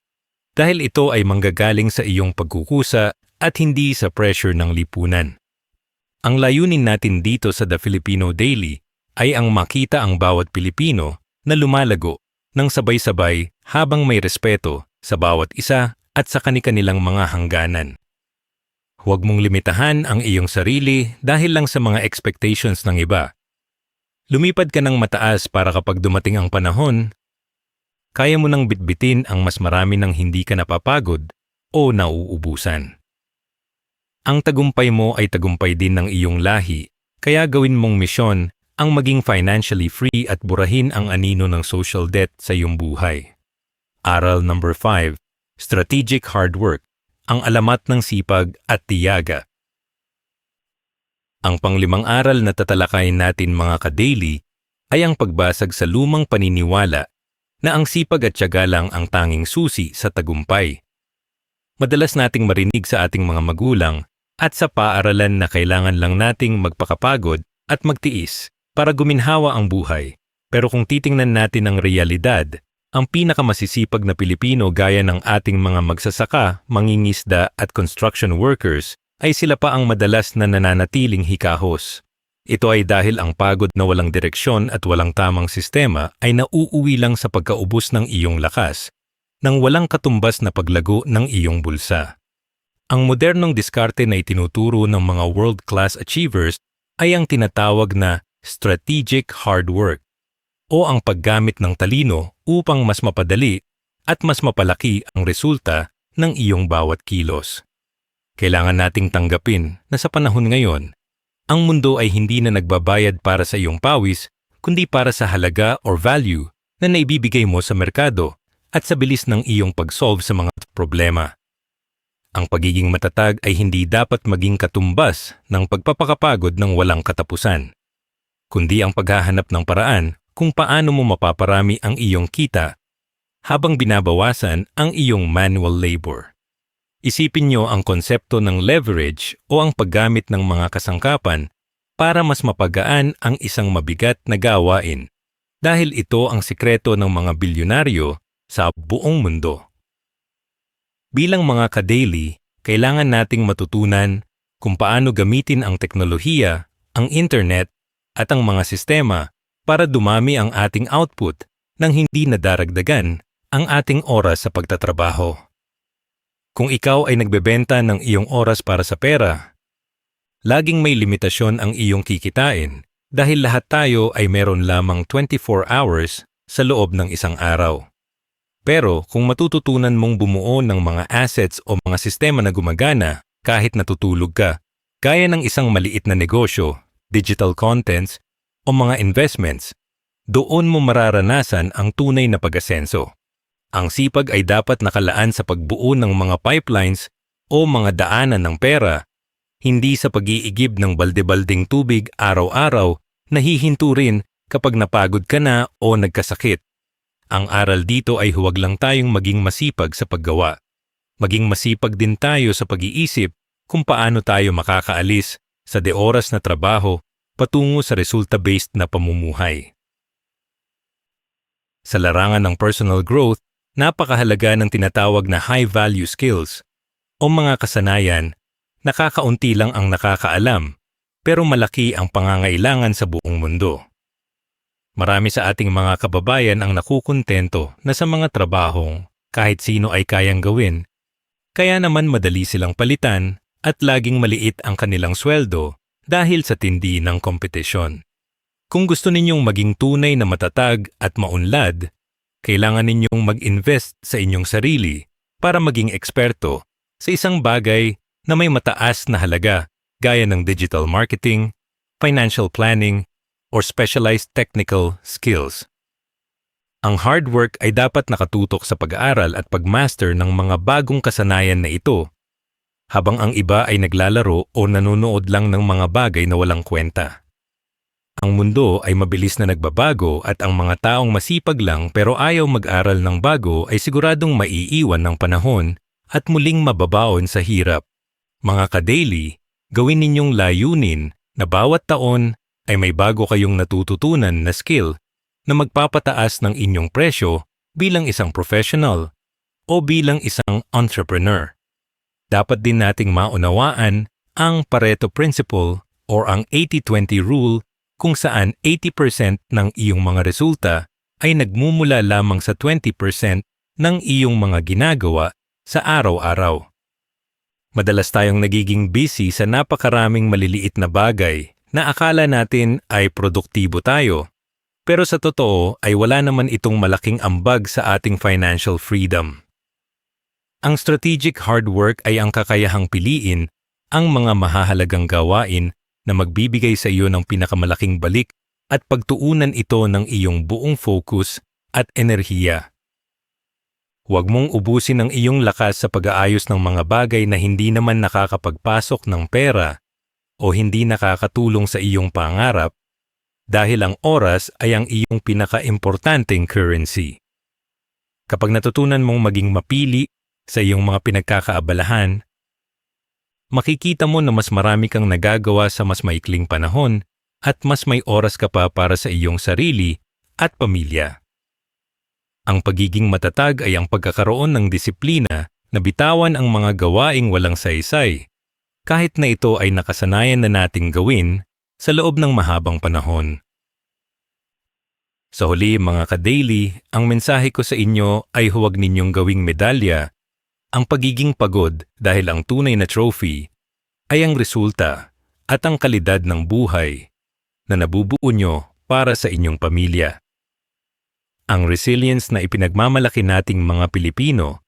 dahil ito ay manggagaling sa iyong pagkukusa at hindi sa pressure ng lipunan. Ang layunin natin dito sa The Filipino Daily ay ang makita ang bawat Pilipino na lumalago ng sabay-sabay habang may respeto sa bawat isa at sa kani-kanilang mga hangganan. Huwag mong limitahan ang iyong sarili dahil lang sa mga expectations ng iba. Lumipad ka ng mataas para kapag dumating ang panahon, kaya mo nang bitbitin ang mas marami nang hindi ka napapagod o nauubusan. Ang tagumpay mo ay tagumpay din ng iyong lahi, kaya gawin mong misyon ang maging financially free at burahin ang anino ng social debt sa iyong buhay. Aral number 5, Strategic Hard Work, ang alamat ng sipag at tiyaga. Ang panglimang aral na tatalakayin natin mga ka-daily ay ang pagbasag sa lumang paniniwala na ang sipag at tiyaga lang ang tanging susi sa tagumpay. Madalas nating marinig sa ating mga magulang at sa paaralan na kailangan lang nating magpakapagod at magtiis para guminhawa ang buhay. Pero kung titingnan natin ang realidad, ang pinakamasisipag na Pilipino gaya ng ating mga magsasaka, mangingisda at construction workers ay sila pa ang madalas na nananatiling hikahos. Ito ay dahil ang pagod na walang direksyon at walang tamang sistema ay nauuwi lang sa pagkaubos ng iyong lakas, nang walang katumbas na paglago ng iyong bulsa. Ang modernong diskarte na itinuturo ng mga world-class achievers ay ang tinatawag na strategic hard work o ang paggamit ng talino upang mas mapadali at mas mapalaki ang resulta ng iyong bawat kilos. Kailangan nating tanggapin na sa panahon ngayon, ang mundo ay hindi na nagbabayad para sa iyong pawis, kundi para sa halaga or value na naibibigay mo sa merkado at sa bilis ng iyong pag-solve sa mga problema. Ang pagiging matatag ay hindi dapat maging katumbas ng pagpapakapagod ng walang katapusan, kundi ang paghahanap ng paraan kung paano mo mapaparami ang iyong kita habang binabawasan ang iyong manual labor. Isipin niyo ang konsepto ng leverage o ang paggamit ng mga kasangkapan para mas mapagaan ang isang mabigat na gawain dahil ito ang sikreto ng mga bilyonaryo sa buong mundo. Bilang mga ka-daily, kailangan nating matutunan kung paano gamitin ang teknolohiya, ang internet, at ang mga sistema para dumami ang ating output nang hindi nadaragdagan ang ating oras sa pagtatrabaho. Kung ikaw ay nagbebenta ng iyong oras para sa pera, laging may limitasyon ang iyong kikitain dahil lahat tayo ay meron lamang 24 hours sa loob ng isang araw. Pero kung matututunan mong bumuo ng mga assets o mga sistema na gumagana kahit natutulog ka, gaya ng isang maliit na negosyo, digital contents, o mga investments, doon mo mararanasan ang tunay na pag-asenso. Ang sipag ay dapat nakalaan sa pagbuo ng mga pipelines o mga daanan ng pera, hindi sa pag-iigib ng balde-balding tubig araw-araw na hihinto rin kapag napagod ka na o nagkasakit. Ang aral dito ay huwag lang tayong maging masipag sa paggawa. Maging masipag din tayo sa pag-iisip kung paano tayo makakaalis sa de-oras na trabaho patungo sa resulta-based na pamumuhay. Sa larangan ng personal growth, napakahalaga ng tinatawag na high-value skills. o mga kasanayan, nakakaunti lang ang nakakaalam, pero malaki ang pangangailangan sa buong mundo. Marami sa ating mga kababayan ang nakukontento na sa mga trabahong kahit sino ay kayang gawin, kaya naman madali silang palitan at laging maliit ang kanilang sweldo dahil sa tindi ng kompetisyon. Kung gusto ninyong maging tunay na matatag at maunlad, kailangan ninyong mag-invest sa inyong sarili para maging eksperto sa isang bagay na may mataas na halaga gaya ng digital marketing, financial planning, or specialized technical skills. Ang hard work ay dapat nakatutok sa pag-aaral at pag-master ng mga bagong kasanayan na ito, habang ang iba ay naglalaro o nanonood lang ng mga bagay na walang kwenta. Ang mundo ay mabilis na nagbabago at ang mga taong masipag lang pero ayaw mag-aral ng bago ay siguradong maiiwan ng panahon at muling mababaon sa hirap. Mga ka-daily, gawin ninyong layunin na bawat taon ay may bago kayong natututunan na skill na magpapataas ng inyong presyo bilang isang professional o bilang isang entrepreneur. Dapat din nating maunawaan ang Pareto Principle o ang 80-20 rule kung saan 80% ng iyong mga resulta ay nagmumula lamang sa 20% ng iyong mga ginagawa sa araw-araw. Madalas tayong nagiging busy sa napakaraming maliliit na bagay na akala natin ay produktibo tayo, pero sa totoo ay wala naman itong malaking ambag sa ating financial freedom. Ang strategic hard work ay ang kakayahang piliin ang mga mahahalagang gawain na magbibigay sa iyo ng pinakamalaking balik at pagtuunan ito ng iyong buong focus at enerhiya. Huwag mong ubusin ang iyong lakas sa pag-aayos ng mga bagay na hindi naman nakakapagpasok ng pera o hindi nakakatulong sa iyong pangarap dahil ang oras ay ang iyong pinaka-importanteng currency. Kapag natutunan mong maging mapili sa iyong mga pinagkakaabalahan, makikita mo na mas marami kang nagagawa sa mas maikling panahon at mas may oras ka pa para sa iyong sarili at pamilya. Ang pagiging matatag ay ang pagkakaroon ng disiplina na bitawan ang mga gawaing walang saysay, kahit na ito ay nakasanayan na nating gawin sa loob ng mahabang panahon. Sa huli mga ka-daily, ang mensahe ko sa inyo ay huwag ninyong gawing medalya ang pagiging pagod dahil ang tunay na trophy ay ang resulta at ang kalidad ng buhay na nabubuo nyo para sa inyong pamilya. Ang resilience na ipinagmamalaki nating mga Pilipino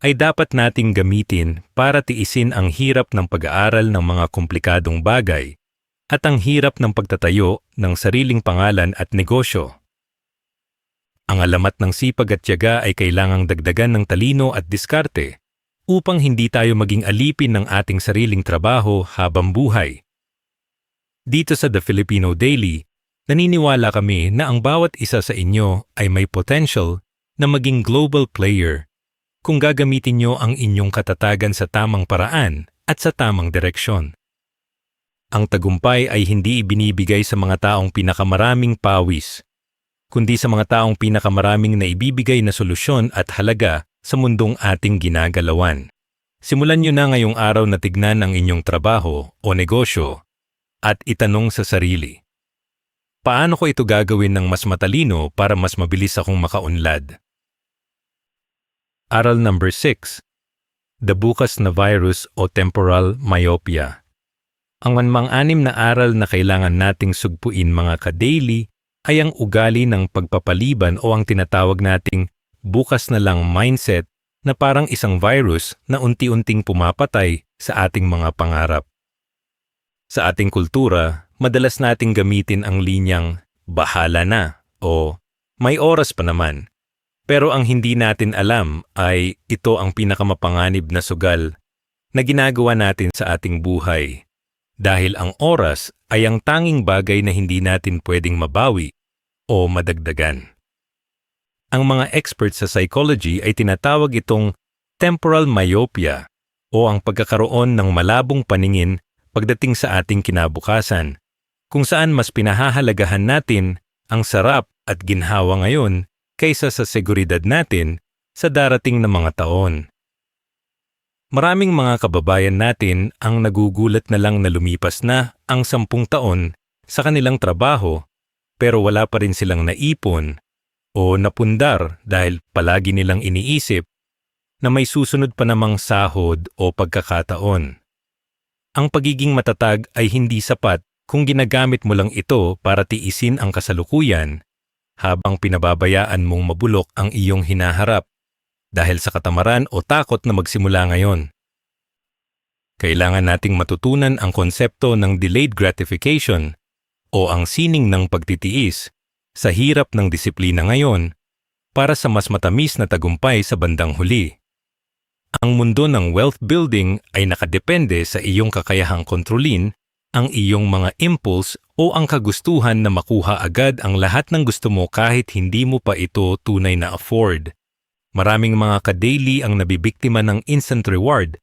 ay dapat nating gamitin para tiisin ang hirap ng pag-aaral ng mga komplikadong bagay at ang hirap ng pagtatayo ng sariling pangalan at negosyo. Ang alamat ng sipag at tiyaga ay kailangang dagdagan ng talino at diskarte upang hindi tayo maging alipin ng ating sariling trabaho habang buhay. Dito sa The Filipino Daily, naniniwala kami na ang bawat isa sa inyo ay may potential na maging global player kung gagamitin nyo ang inyong katatagan sa tamang paraan at sa tamang direksyon. Ang tagumpay ay hindi ibinibigay sa mga taong pinakamaraming pawis, kundi sa mga taong pinakamaraming naibibigay na solusyon at halaga sa mundong ating ginagalawan. Simulan nyo na ngayong araw na tignan ang inyong trabaho o negosyo at itanong sa sarili, paano ko ito gagawin ng mas matalino para mas mabilis akong makaunlad? Aral number 6. The bukas na virus o temporal myopia. Ang manmang-anim na aral na kailangan nating sugpuin mga ka-daily ay ang ugali ng pagpapaliban o ang tinatawag nating bukas na lang mindset na parang isang virus na unti-unting pumapatay sa ating mga pangarap. Sa ating kultura, madalas nating gamitin ang linyang bahala na o may oras pa naman. Pero ang hindi natin alam ay ito ang pinakamapanganib na sugal na ginagawa natin sa ating buhay. Dahil ang oras ay ang tanging bagay na hindi natin pwedeng mabawi o madagdagan. Ang mga experts sa psychology ay tinatawag itong temporal myopia o ang pagkakaroon ng malabong paningin pagdating sa ating kinabukasan, kung saan mas pinahahalagahan natin ang sarap at ginhawa ngayon kaysa sa seguridad natin sa darating na mga taon. Maraming mga kababayan natin ang nagugulat na lang na lumipas na ang 10 taon sa kanilang trabaho pero wala pa rin silang naipon o napundar dahil palagi nilang iniisip na may susunod pa namang sahod o pagkakataon. Ang pagiging matatag ay hindi sapat kung ginagamit mo lang ito para tiisin ang kasalukuyan habang pinababayaan mong mabulok ang iyong hinaharap dahil sa katamaran o takot na magsimula ngayon. Kailangan nating matutunan ang konsepto ng delayed gratification o ang sining ng pagtitiis sa hirap ng disiplina ngayon para sa mas matamis na tagumpay sa bandang huli. Ang mundo ng wealth building ay nakadepende sa iyong kakayahang kontrolin ang iyong mga impulse o ang kagustuhan na makuha agad ang lahat ng gusto mo kahit hindi mo pa ito tunay na afford. Maraming mga ka-daily ang nabibiktima ng instant reward,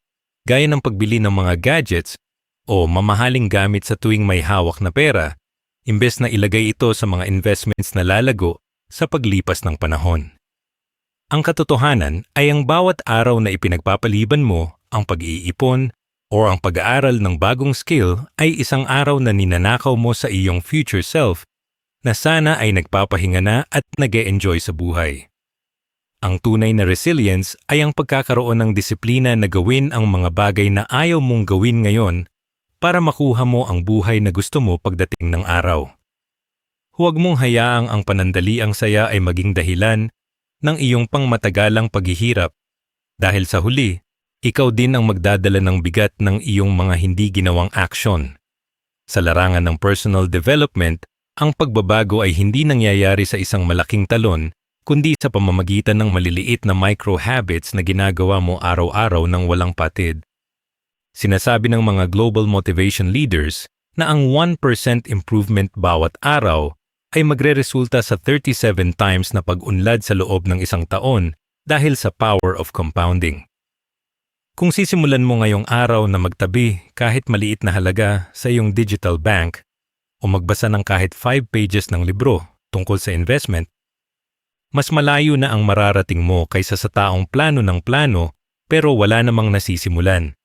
gaya ng pagbili ng mga gadgets o mamahaling gamit sa tuwing may hawak na pera, imbes na ilagay ito sa mga investments na lalago sa paglipas ng panahon. Ang katotohanan ay ang bawat araw na ipinagpapaliban mo ang pag-iipon o ang pag-aaral ng bagong skill ay isang araw na ninanakaw mo sa iyong future self na sana ay nagpapahinga na at nag-e-enjoy sa buhay. Ang tunay na resilience ay ang pagkakaroon ng disiplina na gawin ang mga bagay na ayaw mong gawin ngayon para makuha mo ang buhay na gusto mo pagdating ng araw. Huwag mong hayaang ang panandaliang saya ay maging dahilan ng iyong pangmatagalang paghihirap dahil sa huli, ikaw din ang magdadala ng bigat ng iyong mga hindi ginawang aksyon. Sa larangan ng personal development, ang pagbabago ay hindi nangyayari sa isang malaking talon kundi sa pamamagitan ng maliliit na micro-habits na ginagawa mo araw-araw ng walang patid. Sinasabi ng mga global motivation leaders na ang 1% improvement bawat araw ay magreresulta sa 37 times na pag-unlad sa loob ng isang taon dahil sa power of compounding. Kung sisimulan mo ngayong araw na magtabi kahit maliit na halaga sa iyong digital bank o magbasa ng kahit 5 pages ng libro tungkol sa investment, mas malayo na ang mararating mo kaysa sa taong plano ng plano pero wala namang nasisimulan.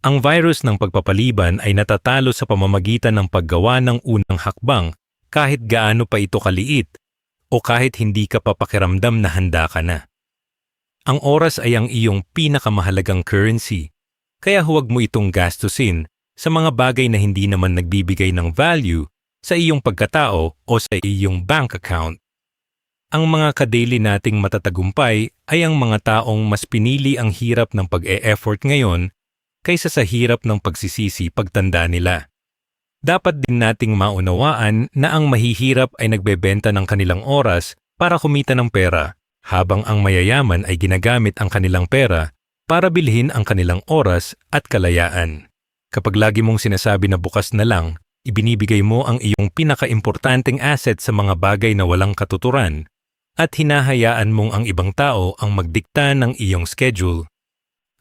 Ang virus ng pagpapaliban ay natatalo sa pamamagitan ng paggawa ng unang hakbang kahit gaano pa ito kaliit o kahit hindi ka papakiramdam na handa ka na. Ang oras ay ang iyong pinakamahalagang currency, kaya huwag mo itong gastusin sa mga bagay na hindi naman nagbibigay ng value sa iyong pagkatao o sa iyong bank account. Ang mga ka-daily nating matatagumpay ay ang mga taong mas pinili ang hirap ng pag-e-effort ngayon kaysa sa hirap ng pagsisisi pagtanda nila. Dapat din nating maunawaan na ang mahihirap ay nagbebenta ng kanilang oras para kumita ng pera, habang ang mayayaman ay ginagamit ang kanilang pera para bilhin ang kanilang oras at kalayaan. Kapag lagi mong sinasabi na bukas na lang, ibinibigay mo ang iyong pinaka-importanteng asset sa mga bagay na walang katuturan at hinahayaan mong ang ibang tao ang magdikta ng iyong schedule.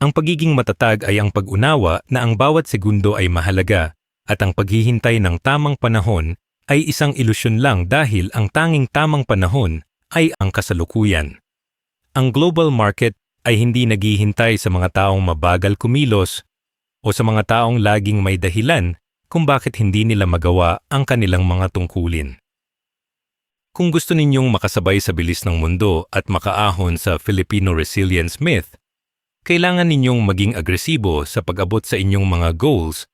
Ang pagiging matatag ay ang pag-unawa na ang bawat segundo ay mahalaga at ang paghihintay ng tamang panahon ay isang ilusyon lang dahil ang tanging tamang panahon ay ang kasalukuyan. Ang global market ay hindi naghihintay sa mga taong mabagal kumilos o sa mga taong laging may dahilan kung bakit hindi nila magawa ang kanilang mga tungkulin. Kung gusto ninyong makasabay sa bilis ng mundo at makaahon sa Filipino Resilience Myth, kailangan ninyong maging agresibo sa pag-abot sa inyong mga goals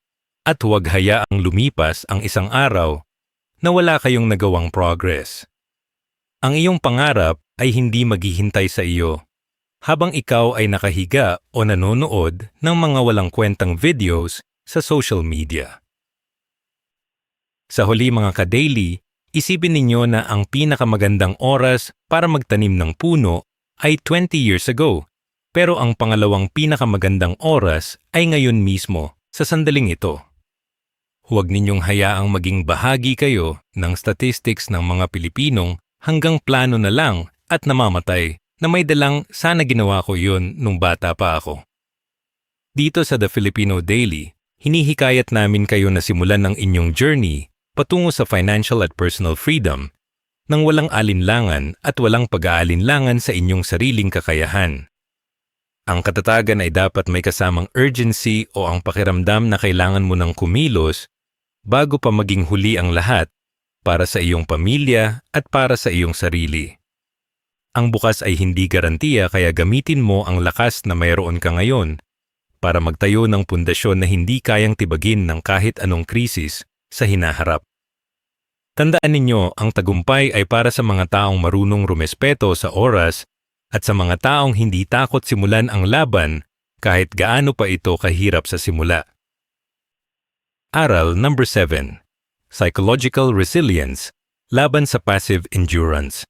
at huwag hayaang lumipas ang isang araw na wala kayong nagawang progress. Ang iyong pangarap ay hindi maghihintay sa iyo habang ikaw ay nakahiga o nanonood ng mga walang kwentang videos sa social media. Sa huli mga ka-daily, isipin ninyo na ang pinakamagandang oras para magtanim ng puno ay 20 years ago, pero ang pangalawang pinakamagandang oras ay ngayon mismo sa sandaling ito. Huwag ninyong hayaang maging bahagi kayo ng statistics ng mga Pilipinong hanggang plano na lang at namamatay na may dalang sana ginawa ko yun nung bata pa ako. Dito sa The Filipino Daily, hinihikayat namin kayo na simulan ang inyong journey patungo sa financial at personal freedom nang walang alinlangan at walang pag-aalinlangan sa inyong sariling kakayahan. Ang katatagan ay dapat may kasamang urgency o ang pakiramdam na kailangan mo ng kumilos bago pa maging huli ang lahat para sa iyong pamilya at para sa iyong sarili. Ang bukas ay hindi garantiya kaya gamitin mo ang lakas na mayroon ka ngayon para magtayo ng pundasyon na hindi kayang tibagin ng kahit anong krisis sa hinaharap. Tandaan ninyo, ang tagumpay ay para sa mga taong marunong rumespeto sa oras at sa mga taong hindi takot simulan ang laban kahit gaano pa ito kahirap sa simula. Aral number 7. Psychological Resilience laban sa Passive Endurance.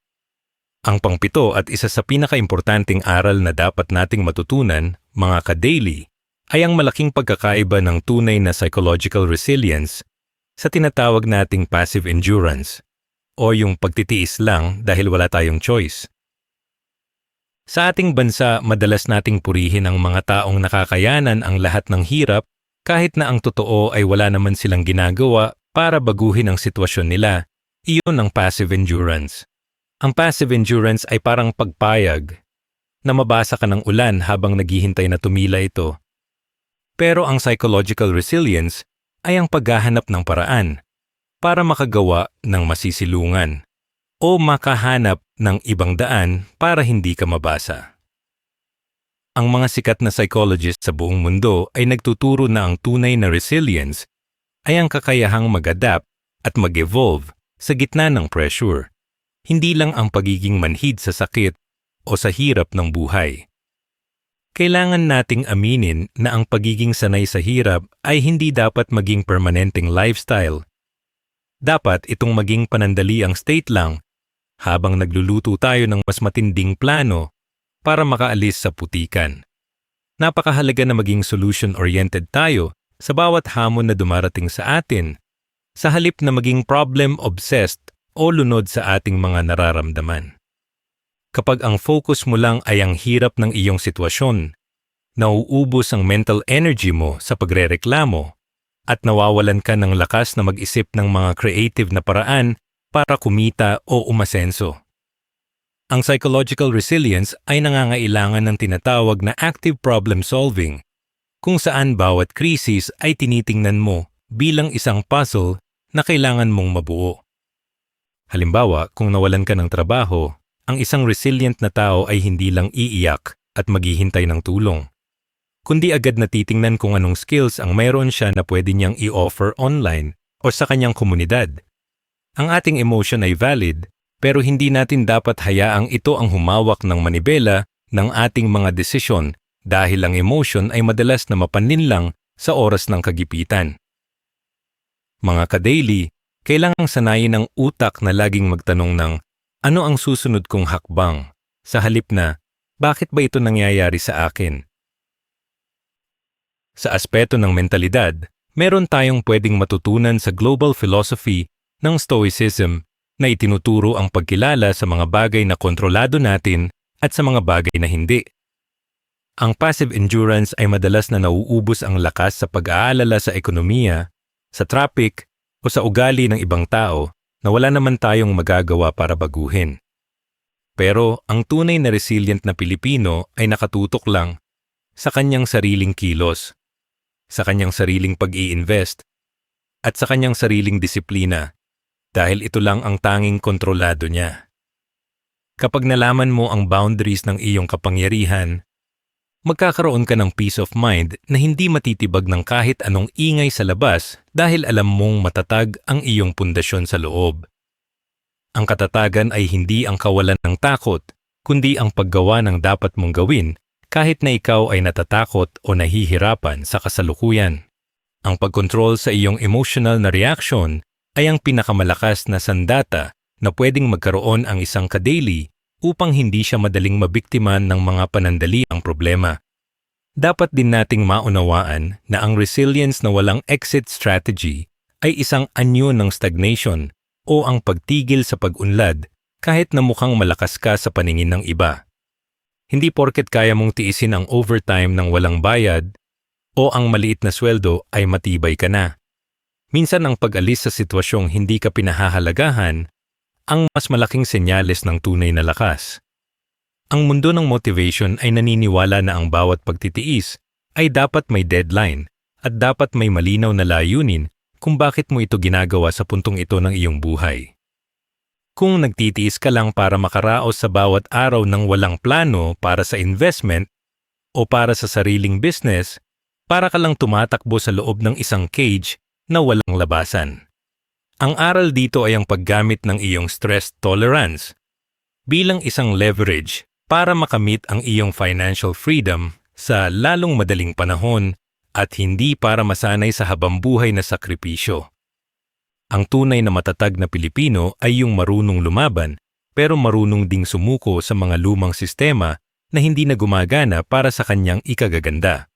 Ang pangpito at isa sa pinakaimportanteng aral na dapat nating matutunan, mga ka-daily, ay ang malaking pagkakaiba ng tunay na psychological resilience sa tinatawag nating passive endurance o yung pagtitiis lang dahil wala tayong choice. Sa ating bansa, madalas nating purihin ang mga taong nakakayanan ang lahat ng hirap kahit na ang totoo ay wala naman silang ginagawa para baguhin ang sitwasyon nila. Iyon ang passive endurance. Ang passive endurance ay parang pagpayag na mabasa ka ng ulan habang naghihintay na tumila ito. Pero ang psychological resilience ay ang paghahanap ng paraan para makagawa ng masisilungan o makahanap ng ibang daan para hindi ka mabasa. Ang mga sikat na psychologist sa buong mundo ay nagtuturo na ang tunay na resilience ay ang kakayahang mag-adapt at mag-evolve sa gitna ng pressure, hindi lang ang pagiging manhid sa sakit o sa hirap ng buhay. Kailangan nating aminin na ang pagiging sanay sa hirap ay hindi dapat maging permanenteng lifestyle. Dapat itong maging panandaliang state lang habang nagluluto tayo ng mas matinding plano para makaalis sa putikan. Napakahalaga na maging solution-oriented tayo sa bawat hamon na dumarating sa atin, sa halip na maging problem-obsessed o lunod sa ating mga nararamdaman. Kapag ang focus mo lang ay ang hirap ng iyong sitwasyon, nauubos ang mental energy mo sa pagrereklamo at nawawalan ka ng lakas na mag-isip ng mga creative na paraan para kumita o umasenso. Ang psychological resilience ay nangangailangan ng tinatawag na active problem solving, kung saan bawat krisis ay tinitingnan mo bilang isang puzzle na kailangan mong mabuo. Halimbawa, kung nawalan ka ng trabaho, ang isang resilient na tao ay hindi lang iiyak at maghihintay ng tulong, kundi agad na titingnan kung anong skills ang mayroon siya na pwede niyang i-offer online o sa kanyang komunidad. Ang ating emotion ay valid, pero hindi natin dapat hayaang ito ang humawak ng manibela ng ating mga desisyon dahil ang emotion ay madalas na mapanlinlang sa oras ng kagipitan. Mga ka-daily, kailangang sanayin ang utak na laging magtanong ng ano ang susunod kong hakbang sa halip na bakit ba ito nangyayari sa akin? Sa aspeto ng mentalidad, meron tayong pwedeng matutunan sa global philosophy ng Stoicism na itinuturo ang pagkilala sa mga bagay na kontrolado natin at sa mga bagay na hindi. Ang passive endurance ay madalas na nauubos ang lakas sa pag-aalala sa ekonomiya, sa traffic o sa ugali ng ibang tao na wala naman tayong magagawa para baguhin. Pero ang tunay na resilient na Pilipino ay nakatutok lang sa kanyang sariling kilos, sa kanyang sariling pag-i-invest, at sa kanyang sariling disiplina dahil ito lang ang tanging kontrolado niya. Kapag nalaman mo ang boundaries ng iyong kapangyarihan, magkakaroon ka ng peace of mind na hindi matitibag ng kahit anong ingay sa labas dahil alam mong matatag ang iyong pundasyon sa loob. Ang katatagan ay hindi ang kawalan ng takot, kundi ang paggawa ng dapat mong gawin kahit na ikaw ay natatakot o nahihirapan sa kasalukuyan. Ang pagkontrol sa iyong emotional na reaction ay ang pinakamalakas na sandata na pwedeng magkaroon ang isang ka-daily upang hindi siya madaling mabiktima ng mga panandaliang problema. Dapat din nating maunawaan na ang resilience na walang exit strategy ay isang anyo ng stagnation o ang pagtigil sa pag-unlad kahit na mukhang malakas ka sa paningin ng iba. Hindi porket kaya mong tiisin ang overtime ng walang bayad o ang maliit na sweldo ay matibay ka na. Minsan ang pag-alis sa sitwasyong hindi ka pinahahalagahan ang mas malaking senyales ng tunay na lakas. Ang mundo ng motivation ay naniniwala na ang bawat pagtitiis ay dapat may deadline at dapat may malinaw na layunin kung bakit mo ito ginagawa sa puntong ito ng iyong buhay. Kung nagtitiis ka lang para makaraos sa bawat araw ng walang plano para sa investment o para sa sariling business, para ka lang tumatakbo sa loob ng isang cage na walang labasan. Ang aral dito ay ang paggamit ng iyong stress tolerance bilang isang leverage para makamit ang iyong financial freedom sa lalong madaling panahon at hindi para masanay sa habambuhay na sakripisyo. Ang tunay na matatag na Pilipino ay yung marunong lumaban pero marunong ding sumuko sa mga lumang sistema na hindi na gumagana para sa kanyang ikagaganda.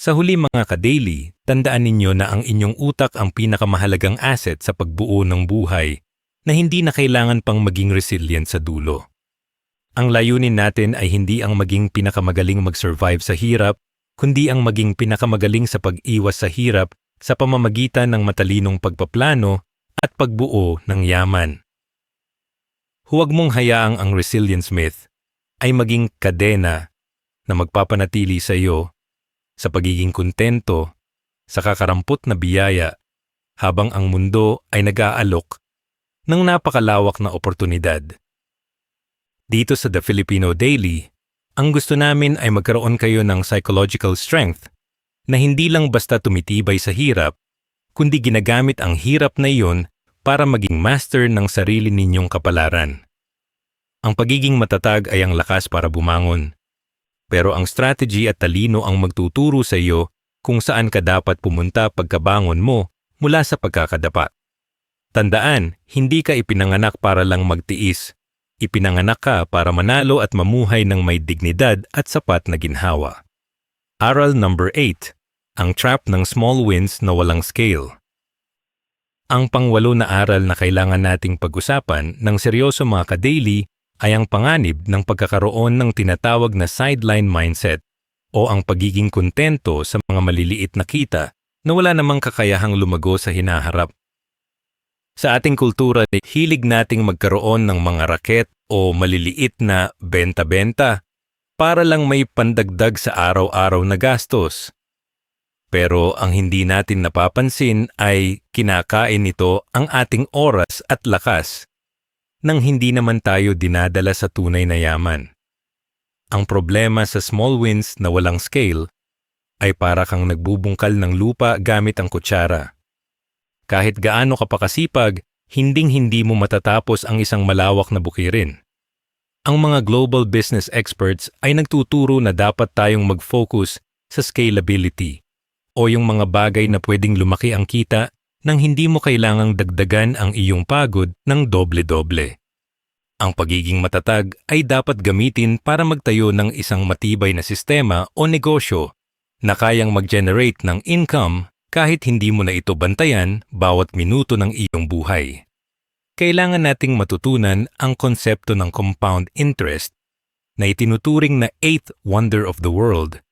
Sa huli mga ka-daily, tandaan ninyo na ang inyong utak ang pinakamahalagang asset sa pagbuo ng buhay na hindi na kailangan pang maging resilient sa dulo. Ang layunin natin ay hindi ang maging pinakamagaling mag-survive sa hirap, kundi ang maging pinakamagaling sa pag-iwas sa hirap sa pamamagitan ng matalinong pagpaplano at pagbuo ng yaman. Huwag mong hayaang ang resilience myth ay maging kadena na magpapanatili sa iyo sa pagiging kontento sa kakarampot na biyaya habang ang mundo ay nag-aalok ng napakalawak na oportunidad. Dito sa The Filipino Daily, ang gusto namin ay magkaroon kayo ng psychological strength na hindi lang basta tumitibay sa hirap, kundi ginagamit ang hirap na iyon para maging master ng sarili ninyong kapalaran. Ang pagiging matatag ay ang lakas para bumangon. Pero ang strategy at talino ang magtuturo sa iyo kung saan ka dapat pumunta pagkabangon mo mula sa pagkakadapa. Tandaan, hindi ka ipinanganak para lang magtiis. Ipinanganak ka para manalo at mamuhay ng may dignidad at sapat na ginhawa. Aral number 8. Ang trap ng small wins na walang scale. Ang pangwalo na aral na kailangan nating pag-usapan ng seryoso mga ka-daily ay ang panganib ng pagkakaroon ng tinatawag na sideline mindset o ang pagiging kontento sa mga maliliit na kita na wala namang kakayahang lumago sa hinaharap. Sa ating kultura, hilig nating magkaroon ng mga raket o maliliit na benta-benta para lang may pandagdag sa araw-araw na gastos. Pero ang hindi natin napapansin ay kinakain nito ang ating oras at lakas nang hindi naman tayo dinadala sa tunay na yaman. Ang problema sa small wins na walang scale ay para kang nagbubungkal ng lupa gamit ang kutsara. Kahit gaano ka pa kasipag, hinding-hindi mo matatapos ang isang malawak na bukirin. Ang mga global business experts ay nagtuturo na dapat tayong mag-focus sa scalability o yung mga bagay na pwedeng lumaki ang kita nang hindi mo kailangang dagdagan ang iyong pagod ng doble-doble. Ang pagiging matatag ay dapat gamitin para magtayo ng isang matibay na sistema o negosyo na kayang mag-generate ng income kahit hindi mo na ito bantayan bawat minuto ng iyong buhay. Kailangan nating matutunan ang konsepto ng compound interest na itinuturing na 8th wonder of the world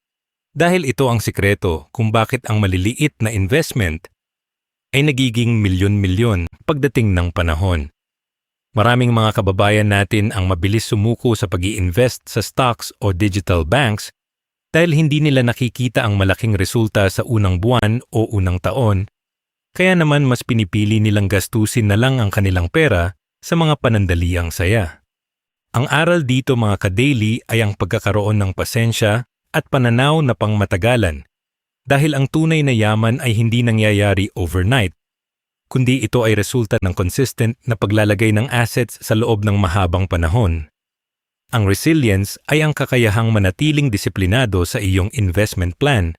dahil ito ang sikreto kung bakit ang maliliit na investment ay nagiging milyon-milyon pagdating ng panahon. Maraming mga kababayan natin ang mabilis sumuko sa pag-i-invest sa stocks o digital banks dahil hindi nila nakikita ang malaking resulta sa unang buwan o unang taon, kaya naman mas pinipili nilang gastusin na lang ang kanilang pera sa mga panandaliang saya. Ang aral dito mga ka-daily ay ang pagkakaroon ng pasensya at pananaw na pangmatagalan dahil ang tunay na yaman ay hindi nangyayari overnight, kundi ito ay resulta ng consistent na paglalagay ng assets sa loob ng mahabang panahon. Ang resilience ay ang kakayahang manatiling disiplinado sa iyong investment plan,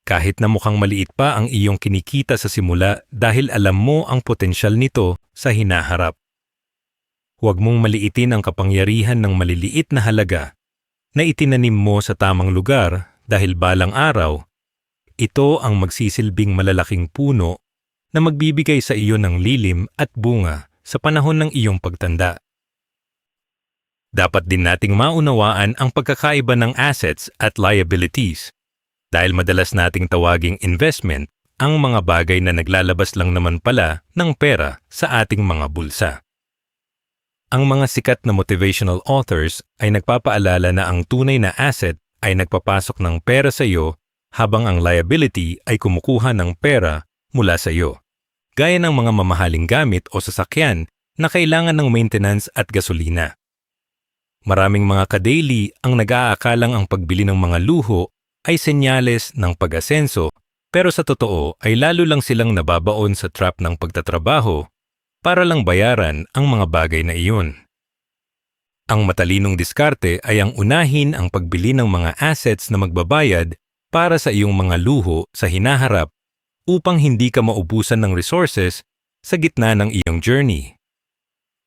kahit na mukhang maliit pa ang iyong kinikita sa simula dahil alam mo ang potensyal nito sa hinaharap. Huwag mong maliitin ang kapangyarihan ng maliliit na halaga na itinanim mo sa tamang lugar dahil balang araw, ito ang magsisilbing malalaking puno na magbibigay sa iyo ng lilim at bunga sa panahon ng iyong pagtanda. Dapat din nating maunawaan ang pagkakaiba ng assets at liabilities dahil madalas nating tawaging investment ang mga bagay na naglalabas lang naman pala ng pera sa ating mga bulsa. Ang mga sikat na motivational authors ay nagpapaalala na ang tunay na asset ay nagpapasok ng pera sa iyo habang ang liability ay kumukuha ng pera mula sa iyo. Gaya ng mga mamahaling gamit o sasakyan na kailangan ng maintenance at gasolina. Maraming mga ka-daily ang nag-aakalang ang pagbili ng mga luho ay senyales ng pag-asenso, pero sa totoo ay lalo lang silang nababaon sa trap ng pagtatrabaho para lang bayaran ang mga bagay na iyon. Ang matalinong diskarte ay ang unahin ang pagbili ng mga assets na magbabayad para sa iyong mga luho sa hinaharap upang hindi ka maubusan ng resources sa gitna ng iyong journey.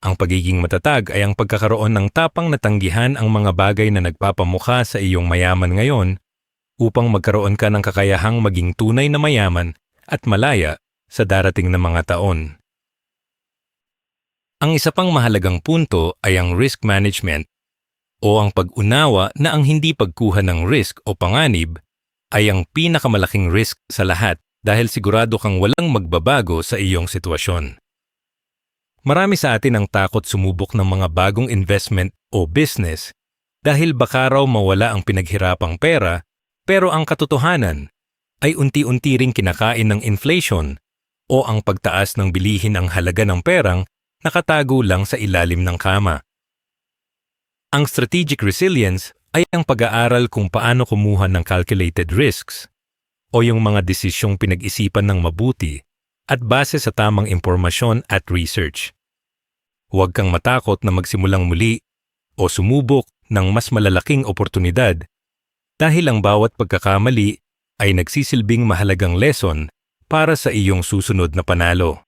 Ang pagiging matatag ay ang pagkakaroon ng tapang na tanggihan ang mga bagay na nagpapamukha sa iyong mayaman ngayon upang magkaroon ka ng kakayahang maging tunay na mayaman at malaya sa darating na mga taon. Ang isa pang mahalagang punto ay ang risk management o ang pag-unawa na ang hindi pagkuha ng risk o panganib ay ang pinakamalaking risk sa lahat dahil sigurado kang walang magbabago sa iyong sitwasyon. Marami sa atin ang takot sumubok ng mga bagong investment o business dahil baka raw mawala ang pinaghirapang pera, pero ang katotohanan ay unti-unti ring kinakain ng inflation o ang pagtaas ng bilihin ang halaga ng perang nakatago lang sa ilalim ng kama. Ang strategic resilience ay ang pag-aaral kung paano kumuha ng calculated risks o yung mga desisyong pinag-isipan ng mabuti at base sa tamang impormasyon at research. Huwag kang matakot na magsimulang muli o sumubok ng mas malalaking oportunidad dahil ang bawat pagkakamali ay nagsisilbing mahalagang lesson para sa iyong susunod na panalo.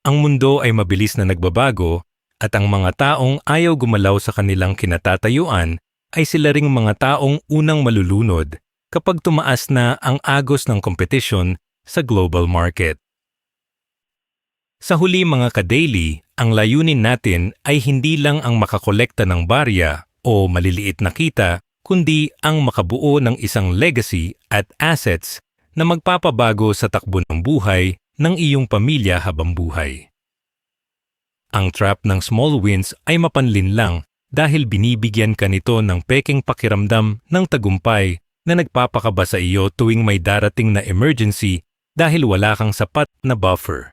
Ang mundo ay mabilis na nagbabago at ang mga taong ayaw gumalaw sa kanilang kinatatayuan ay sila ring mga taong unang malulunod kapag tumaas na ang agos ng kompetisyon sa global market. Sa huli mga ka-daily, ang layunin natin ay hindi lang ang makakolekta ng barya o maliliit na kita, kundi ang makabuo ng isang legacy at assets na magpapabago sa takbo ng buhay ng iyong pamilya habang buhay. Ang trap ng small wins ay mapanlinlang dahil binibigyan ka nito ng peking pakiramdam ng tagumpay na nagpapakaba sa iyo tuwing may darating na emergency dahil wala kang sapat na buffer.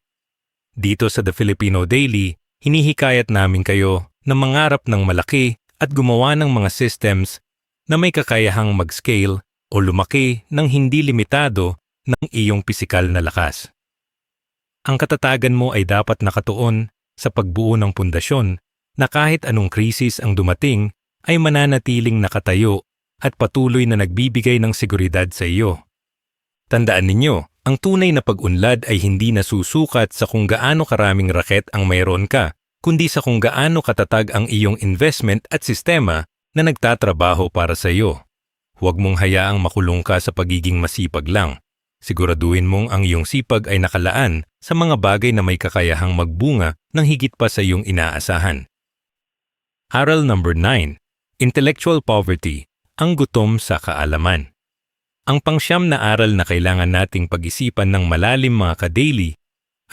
Dito sa The Filipino Daily, hinihikayat namin kayo na mangarap ng malaki at gumawa ng mga systems na may kakayahang mag-scale o lumaki ng hindi limitado ng iyong pisikal na lakas. Ang katatagan mo ay dapat nakatuon sa pagbuo ng pundasyon na kahit anong krisis ang dumating ay mananatiling nakatayo at patuloy na nagbibigay ng seguridad sa iyo. Tandaan ninyo, ang tunay na pag-unlad ay hindi nasusukat sa kung gaano karaming raket ang mayroon ka, kundi sa kung gaano katatag ang iyong investment at sistema na nagtatrabaho para sa iyo. Huwag mong hayaang makulong ka sa pagiging masipag lang. Siguraduhin mong ang iyong sipag ay nakalaan sa mga bagay na may kakayahang magbunga ng higit pa sa iyong inaasahan. Aral number 9. Intellectual poverty, ang gutom sa kaalaman. Ang pangsyam na aral na kailangan nating pag-isipan ng malalim mga ka-daily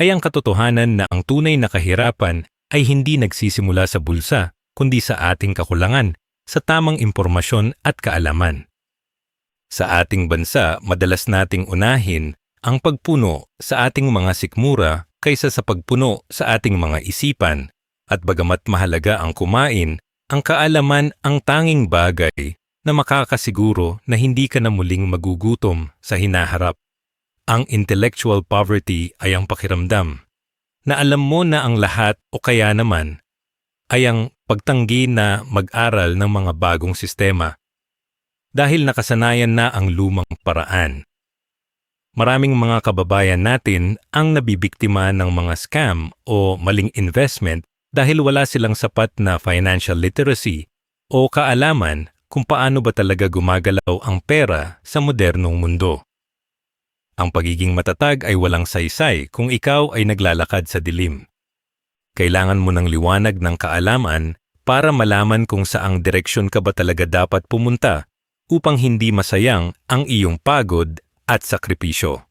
ay ang katotohanan na ang tunay na kahirapan ay hindi nagsisimula sa bulsa, kundi sa ating kakulangan sa tamang impormasyon at kaalaman. Sa ating bansa, madalas nating unahin ang pagpuno sa ating mga sikmura kaysa sa pagpuno sa ating mga isipan, at bagamat mahalaga ang kumain, ang kaalaman ang tanging bagay na makakasiguro na hindi ka na muling magugutom sa hinaharap. Ang intellectual poverty ay ang pakiramdam na alam mo na ang lahat o kaya naman ay ang pagtanggi na mag-aral ng mga bagong sistema dahil nakasanayan na ang lumang paraan. Maraming mga kababayan natin ang nabibiktima ng mga scam o maling investment dahil wala silang sapat na financial literacy o kaalaman kung paano ba talaga gumagalaw ang pera sa modernong mundo. Ang pagiging matatag ay walang saysay kung ikaw ay naglalakad sa dilim. Kailangan mo ng liwanag ng kaalaman para malaman kung saang direksyon ka ba talaga dapat pumunta upang hindi masayang ang iyong pagod at sakripisyo.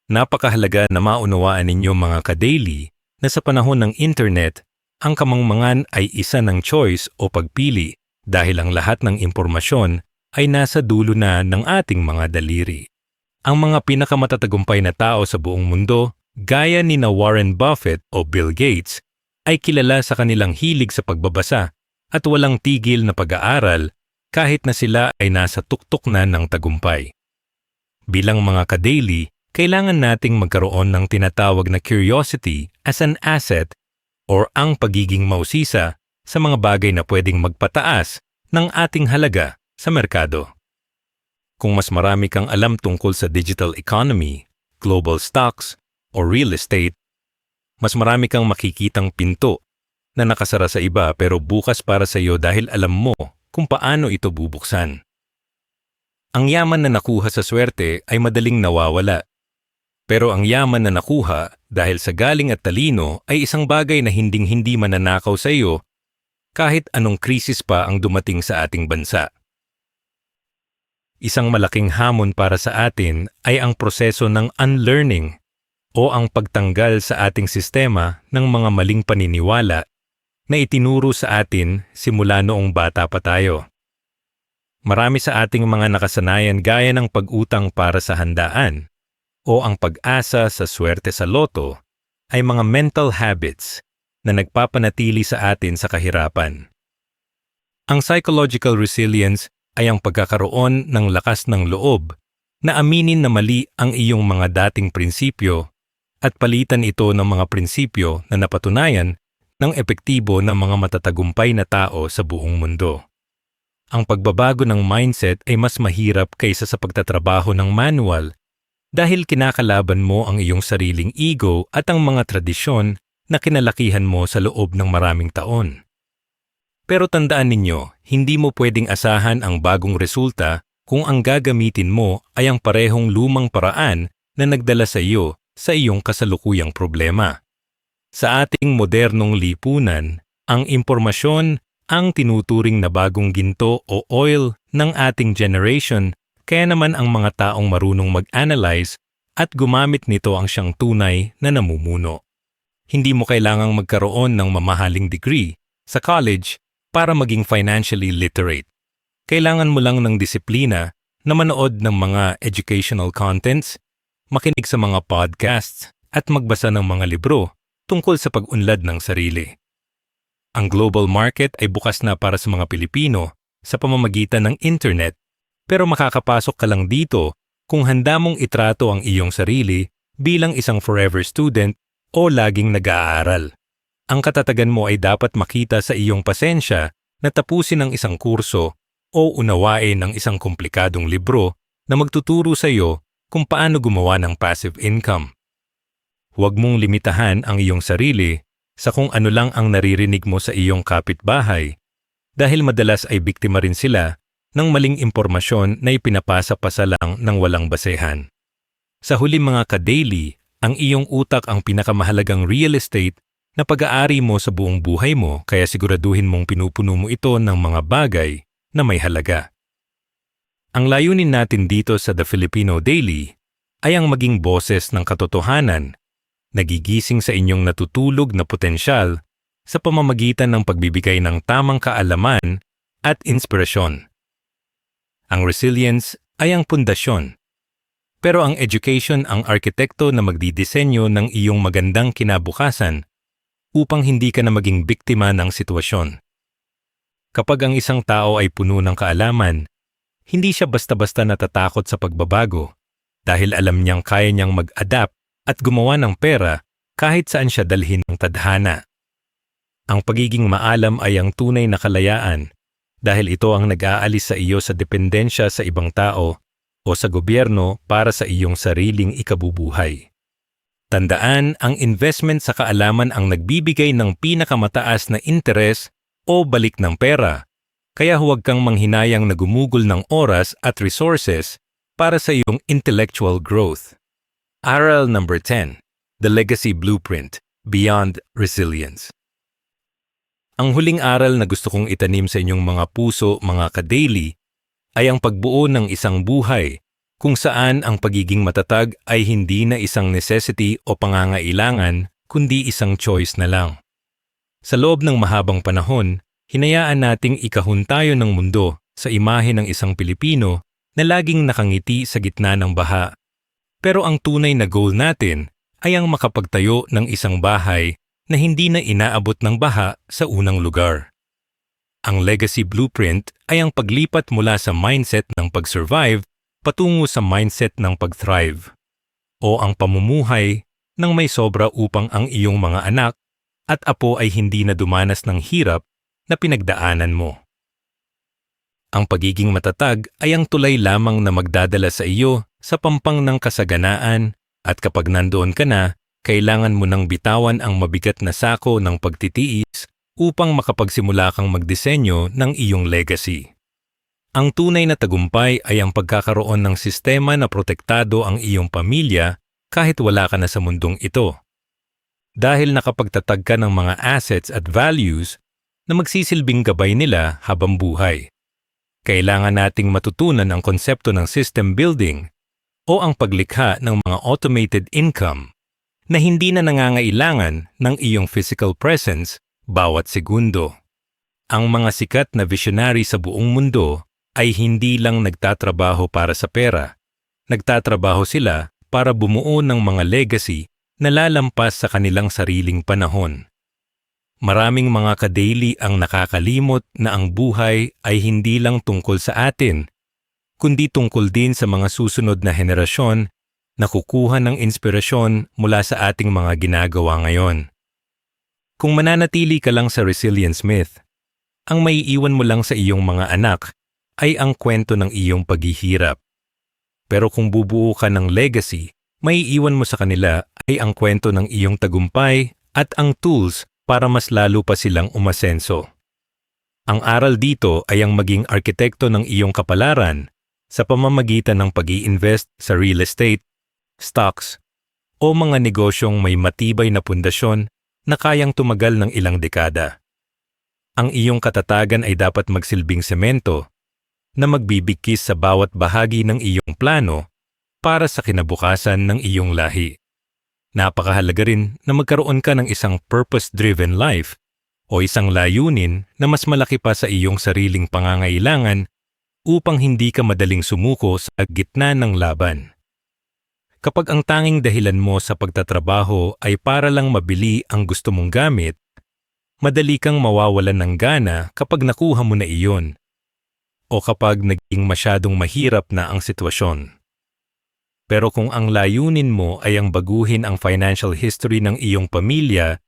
Napakahalaga na maunawaan ninyo mga ka-daily na sa panahon ng internet ang kamangmangan ay isa ng choice o pagpili dahil ang lahat ng impormasyon ay nasa dulo na ng ating mga daliri. Ang mga pinakamatatagumpay na tao sa buong mundo, gaya ni na Warren Buffett o Bill Gates, ay kilala sa kanilang hilig sa pagbabasa at walang tigil na pag-aaral kahit na sila ay nasa tuktok na ng tagumpay. Bilang mga ka-daily, kailangan nating magkaroon ng tinatawag na curiosity as an asset or ang pagiging mausisa sa mga bagay na pwedeng magpataas ng ating halaga sa merkado. Kung mas marami kang alam tungkol sa digital economy, global stocks, o real estate, mas marami kang makikitang pinto na nakasara sa iba pero bukas para sa iyo dahil alam mo kung paano ito bubuksan. Ang yaman na nakuha sa swerte ay madaling nawawala. Pero ang yaman na nakuha dahil sa galing at talino ay isang bagay na hinding-hindi mananakaw sa iyo kahit anong krisis pa ang dumating sa ating bansa. Isang malaking hamon para sa atin ay ang proseso ng unlearning o ang pagtanggal sa ating sistema ng mga maling paniniwala na itinuro sa atin simula noong bata pa tayo. Marami sa ating mga nakasanayan gaya ng pag-utang para sa handaan o ang pag-asa sa swerte sa loto ay mga mental habits na nagpapanatili sa atin sa kahirapan. Ang psychological resilience ay ang pagkakaroon ng lakas ng loob na aminin na mali ang iyong mga dating prinsipyo at palitan ito ng mga prinsipyo na napatunayan ng epektibo ng mga matatagumpay na tao sa buong mundo. Ang pagbabago ng mindset ay mas mahirap kaysa sa pagtatrabaho ng manual dahil kinakalaban mo ang iyong sariling ego at ang mga tradisyon na kinalakihan mo sa loob ng maraming taon. Pero tandaan ninyo, hindi mo pwedeng asahan ang bagong resulta kung ang gagamitin mo ay ang parehong lumang paraan na nagdala sa iyo sa iyong kasalukuyang problema. Sa ating modernong lipunan, ang impormasyon ang tinuturing na bagong ginto o oil ng ating generation, kaya naman ang mga taong marunong mag-analyze at gumamit nito ang siyang tunay na namumuno. Hindi mo kailangang magkaroon ng mamahaling degree sa college para maging financially literate. Kailangan mo lang ng disiplina na manood ng mga educational contents, makinig sa mga podcasts, at magbasa ng mga libro tungkol sa pag-unlad ng sarili. Ang global market ay bukas na para sa mga Pilipino sa pamamagitan ng internet, pero makakapasok ka lang dito kung handa mong itrato ang iyong sarili bilang isang forever student o laging nag-aaral. Ang katatagan mo ay dapat makita sa iyong pasensya na tapusin ang isang kurso o unawain ang isang komplikadong libro na magtuturo sa iyo kung paano gumawa ng passive income. Huwag mong limitahan ang iyong sarili sa kung ano lang ang naririnig mo sa iyong kapitbahay dahil madalas ay biktima rin sila ng maling impormasyon na ipinapasa pa sa lang ng walang basehan. Sa huli mga ka-daily, ang iyong utak ang pinakamahalagang real estate na pag-aari mo sa buong buhay mo kaya siguraduhin mong pinupuno mo ito ng mga bagay na may halaga. Ang layunin natin dito sa The Filipino Daily ay ang maging boses ng katotohanan, nagigising sa inyong natutulog na potensyal sa pamamagitan ng pagbibigay ng tamang kaalaman at inspirasyon. Ang resilience ay ang pundasyon, pero ang education ang arkitekto na magdidisenyo ng iyong magandang kinabukasan upang hindi ka na maging biktima ng sitwasyon. Kapag ang isang tao ay puno ng kaalaman, hindi siya basta-basta natatakot sa pagbabago dahil alam niyang kaya niyang mag-adapt at gumawa ng pera kahit saan siya dalhin ng tadhana. Ang pagiging maalam ay ang tunay na kalayaan dahil ito ang nag-aalis sa iyo sa dependensya sa ibang tao o sa gobyerno para sa iyong sariling ikabubuhay. Tandaan, ang investment sa kaalaman ang nagbibigay ng pinakamataas na interes o balik ng pera, kaya huwag kang manghinayang na gumugol ng oras at resources para sa iyong intellectual growth. Aral number 10, The Legacy Blueprint, Beyond Resilience. Ang huling aral na gusto kong itanim sa inyong mga puso, mga ka-daily, ay ang pagbuo ng isang buhay kung saan ang pagiging matatag ay hindi na isang necessity o pangangailangan kundi isang choice na lang. Sa loob ng mahabang panahon, hinayaan nating ikahon tayo ng mundo sa imahe ng isang Pilipino na laging nakangiti sa gitna ng baha. Pero ang tunay na goal natin ay ang makapagtayo ng isang bahay na hindi na inaabot ng baha sa unang lugar. Ang legacy blueprint ay ang paglipat mula sa mindset ng pag-survive patungo sa mindset ng pag-thrive, o ang pamumuhay ng may sobra upang ang iyong mga anak at apo ay hindi na dumanas ng hirap na pinagdaanan mo. Ang pagiging matatag ay ang tulay lamang na magdadala sa iyo sa pampang ng kasaganaan, at kapag nandoon ka na, kailangan mo nang bitawan ang mabigat na sako ng pagtitiis upang makapagsimula kang magdisenyo ng iyong legacy. Ang tunay na tagumpay ay ang pagkakaroon ng sistema na protektado ang iyong pamilya kahit wala ka na sa mundong ito. Dahil nakapagtatag ka ng mga assets at values na magsisilbing gabay nila habang buhay. Kailangan nating matutunan ang konsepto ng system building o ang paglikha ng mga automated income na hindi na nangangailangan ng iyong physical presence bawat segundo. Ang mga sikat na visionary sa buong mundo ay hindi lang nagtatrabaho para sa pera. Nagtatrabaho sila para bumuo ng mga legacy na lalampas sa kanilang sariling panahon. Maraming mga ka-daily ang nakakalimot na ang buhay ay hindi lang tungkol sa atin, kundi tungkol din sa mga susunod na henerasyon na kukuha ng inspirasyon mula sa ating mga ginagawa ngayon. Kung mananatili ka lang sa resilience myth, ang maiiwan mo lang sa iyong mga anak ay ang kwento ng iyong paghihirap. Pero kung bubuo ka ng legacy, maiiwan mo sa kanila ay ang kwento ng iyong tagumpay at ang tools para mas lalo pa silang umasenso. Ang aral dito ay ang maging arkitekto ng iyong kapalaran sa pamamagitan ng pag-i-invest sa real estate, stocks, o mga negosyong may matibay na pundasyon na kayang tumagal ng ilang dekada. Ang iyong katatagan ay dapat magsilbing semento na magbibigkis sa bawat bahagi ng iyong plano para sa kinabukasan ng iyong lahi. Napakahalaga rin na magkaroon ka ng isang purpose-driven life o isang layunin na mas malaki pa sa iyong sariling pangangailangan upang hindi ka madaling sumuko sa gitna ng laban. Kapag ang tanging dahilan mo sa pagtatrabaho ay para lang mabili ang gusto mong gamit, madali kang mawawalan ng gana kapag nakuha mo na iyon o kapag naging masyadong mahirap na ang sitwasyon. Pero kung ang layunin mo ay ang baguhin ang financial history ng iyong pamilya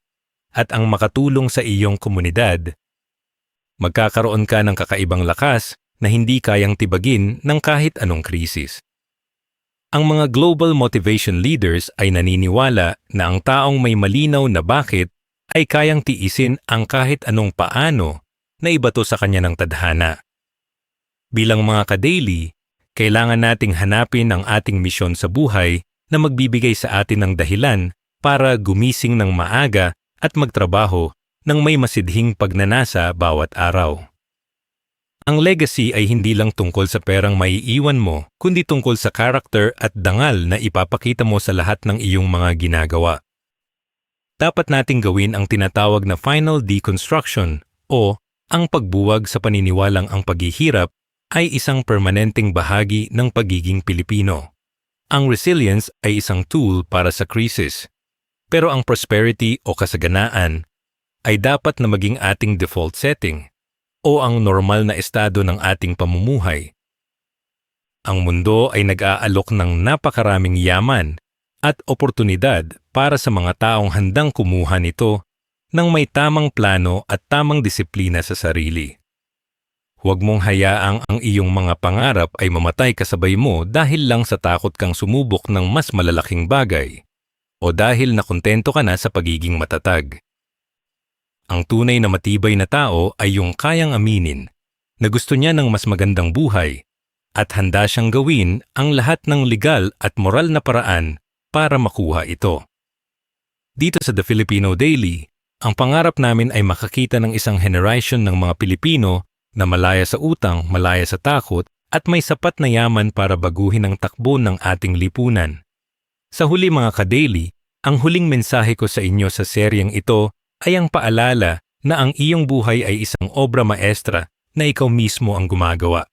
at ang makatulong sa iyong komunidad, magkakaroon ka ng kakaibang lakas na hindi kayang tibagin ng kahit anong krisis. Ang mga global motivation leaders ay naniniwala na ang taong may malinaw na bakit ay kayang tiisin ang kahit anong paano na ibato sa kanya ng tadhana. Bilang mga ka-daily, kailangan nating hanapin ang ating misyon sa buhay na magbibigay sa atin ng dahilan para gumising ng maaga at magtrabaho ng may masidhing pagnanasa bawat araw. Ang legacy ay hindi lang tungkol sa perang maiiwan mo, kundi tungkol sa character at dangal na ipapakita mo sa lahat ng iyong mga ginagawa. Dapat nating gawin ang tinatawag na final deconstruction o ang pagbuwag sa paniniwalang ang paghihirap ay isang permanenteng bahagi ng pagiging Pilipino. Ang resilience ay isang tool para sa krisis, pero ang prosperity o kasaganaan ay dapat na maging ating default setting o ang normal na estado ng ating pamumuhay. Ang mundo ay nag-aalok ng napakaraming yaman at oportunidad para sa mga taong handang kumuha nito ng may tamang plano at tamang disiplina sa sarili. Huwag mong hayaang ang iyong mga pangarap ay mamatay kasabay mo dahil lang sa takot kang sumubok ng mas malalaking bagay o dahil nakontento ka na sa pagiging matatag. Ang tunay na matibay na tao ay yung kayang aminin na gusto niya ng mas magandang buhay at handa siyang gawin ang lahat ng legal at moral na paraan para makuha ito. Dito sa The Filipino Daily, ang pangarap namin ay makakita ng isang generation ng mga Pilipino na malaya sa utang, malaya sa takot, at may sapat na yaman para baguhin ang takbo ng ating lipunan. Sa huli mga ka-daily, ang huling mensahe ko sa inyo sa seryeng ito ay ang paalala na ang iyong buhay ay isang obra maestra na ikaw mismo ang gumagawa.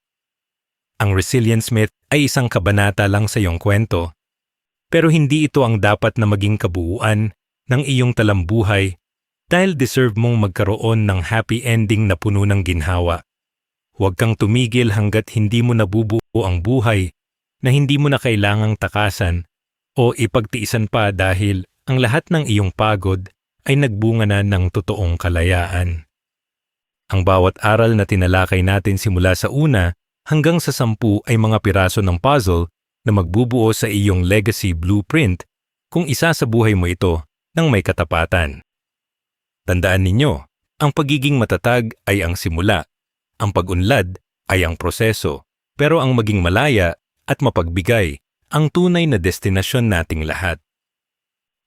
Ang Resilience Myth ay isang kabanata lang sa iyong kwento, pero hindi ito ang dapat na maging kabuuan ng iyong talambuhay dahil deserve mong magkaroon ng happy ending na puno ng ginhawa. Huwag kang tumigil hanggat hindi mo nabubuo ang buhay na hindi mo na kailangang takasan o ipagtiisan pa dahil ang lahat ng iyong pagod ay nagbunga na ng totoong kalayaan. Ang bawat aral na tinalakay natin simula sa una hanggang sa 10 ay mga piraso ng puzzle na magbubuo sa iyong legacy blueprint kung isasabuhay mo ito ng may katapatan. Tandaan ninyo, ang pagiging matatag ay ang simula, ang pag-unlad ay ang proseso, pero ang maging malaya at mapagbigay ang tunay na destinasyon nating lahat.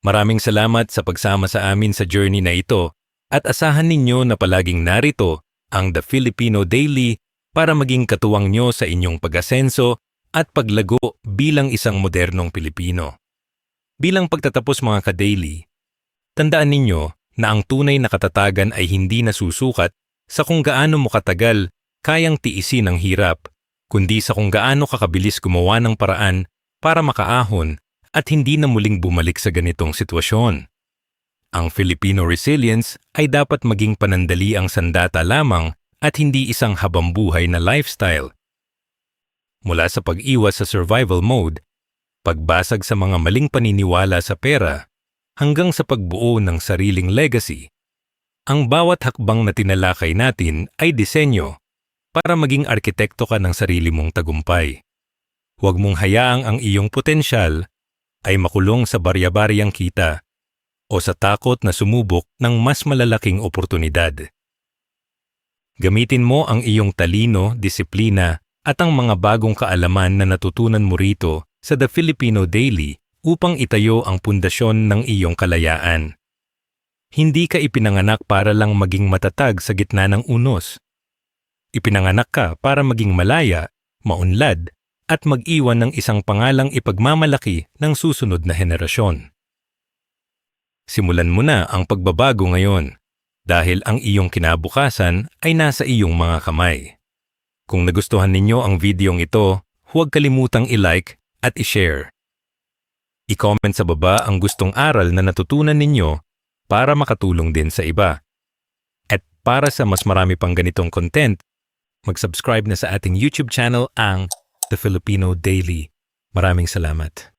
Maraming salamat sa pagsama sa amin sa journey na ito at asahan ninyo na palaging narito ang The Filipino Daily para maging katuwang nyo sa inyong pag-asenso at paglago bilang isang modernong Pilipino. Bilang pagtatapos mga ka-daily, tandaan ninyo na ang tunay na katatagan ay hindi nasusukat sa kung gaano mo katagal kayang tiisin ang hirap, kundi sa kung gaano kakabilis gumawa ng paraan para makaahon at hindi na muling bumalik sa ganitong sitwasyon. Ang Filipino resilience ay dapat maging panandaliang sandata lamang at hindi isang habambuhay na lifestyle. Mula sa pag-iwas sa survival mode, pagbasag sa mga maling paniniwala sa pera, hanggang sa pagbuo ng sariling legacy, ang bawat hakbang na tinalakay natin ay disenyo para maging arkitekto ka ng sarili mong tagumpay. Huwag mong hayaang ang iyong potensyal ay makulong sa barya-baryang kita o sa takot na sumubok ng mas malalaking oportunidad. Gamitin mo ang iyong talino, disiplina at ang mga bagong kaalaman na natutunan mo rito sa The Filipino Daily upang itayo ang pundasyon ng iyong kalayaan. Hindi ka ipinanganak para lang maging matatag sa gitna ng unos. Ipinanganak ka para maging malaya, maunlad, at mag-iwan ng isang pangalang ipagmamalaki ng susunod na henerasyon. Simulan mo na ang pagbabago ngayon dahil ang iyong kinabukasan ay nasa iyong mga kamay. Kung nagustuhan ninyo ang videong ito, huwag kalimutang i-like at i-share. I-comment sa baba ang gustong aral na natutunan ninyo para makatulong din sa iba. At para sa mas marami pang ganitong content, mag-subscribe na sa ating YouTube channel ang The Filipino Daily. Maraming salamat.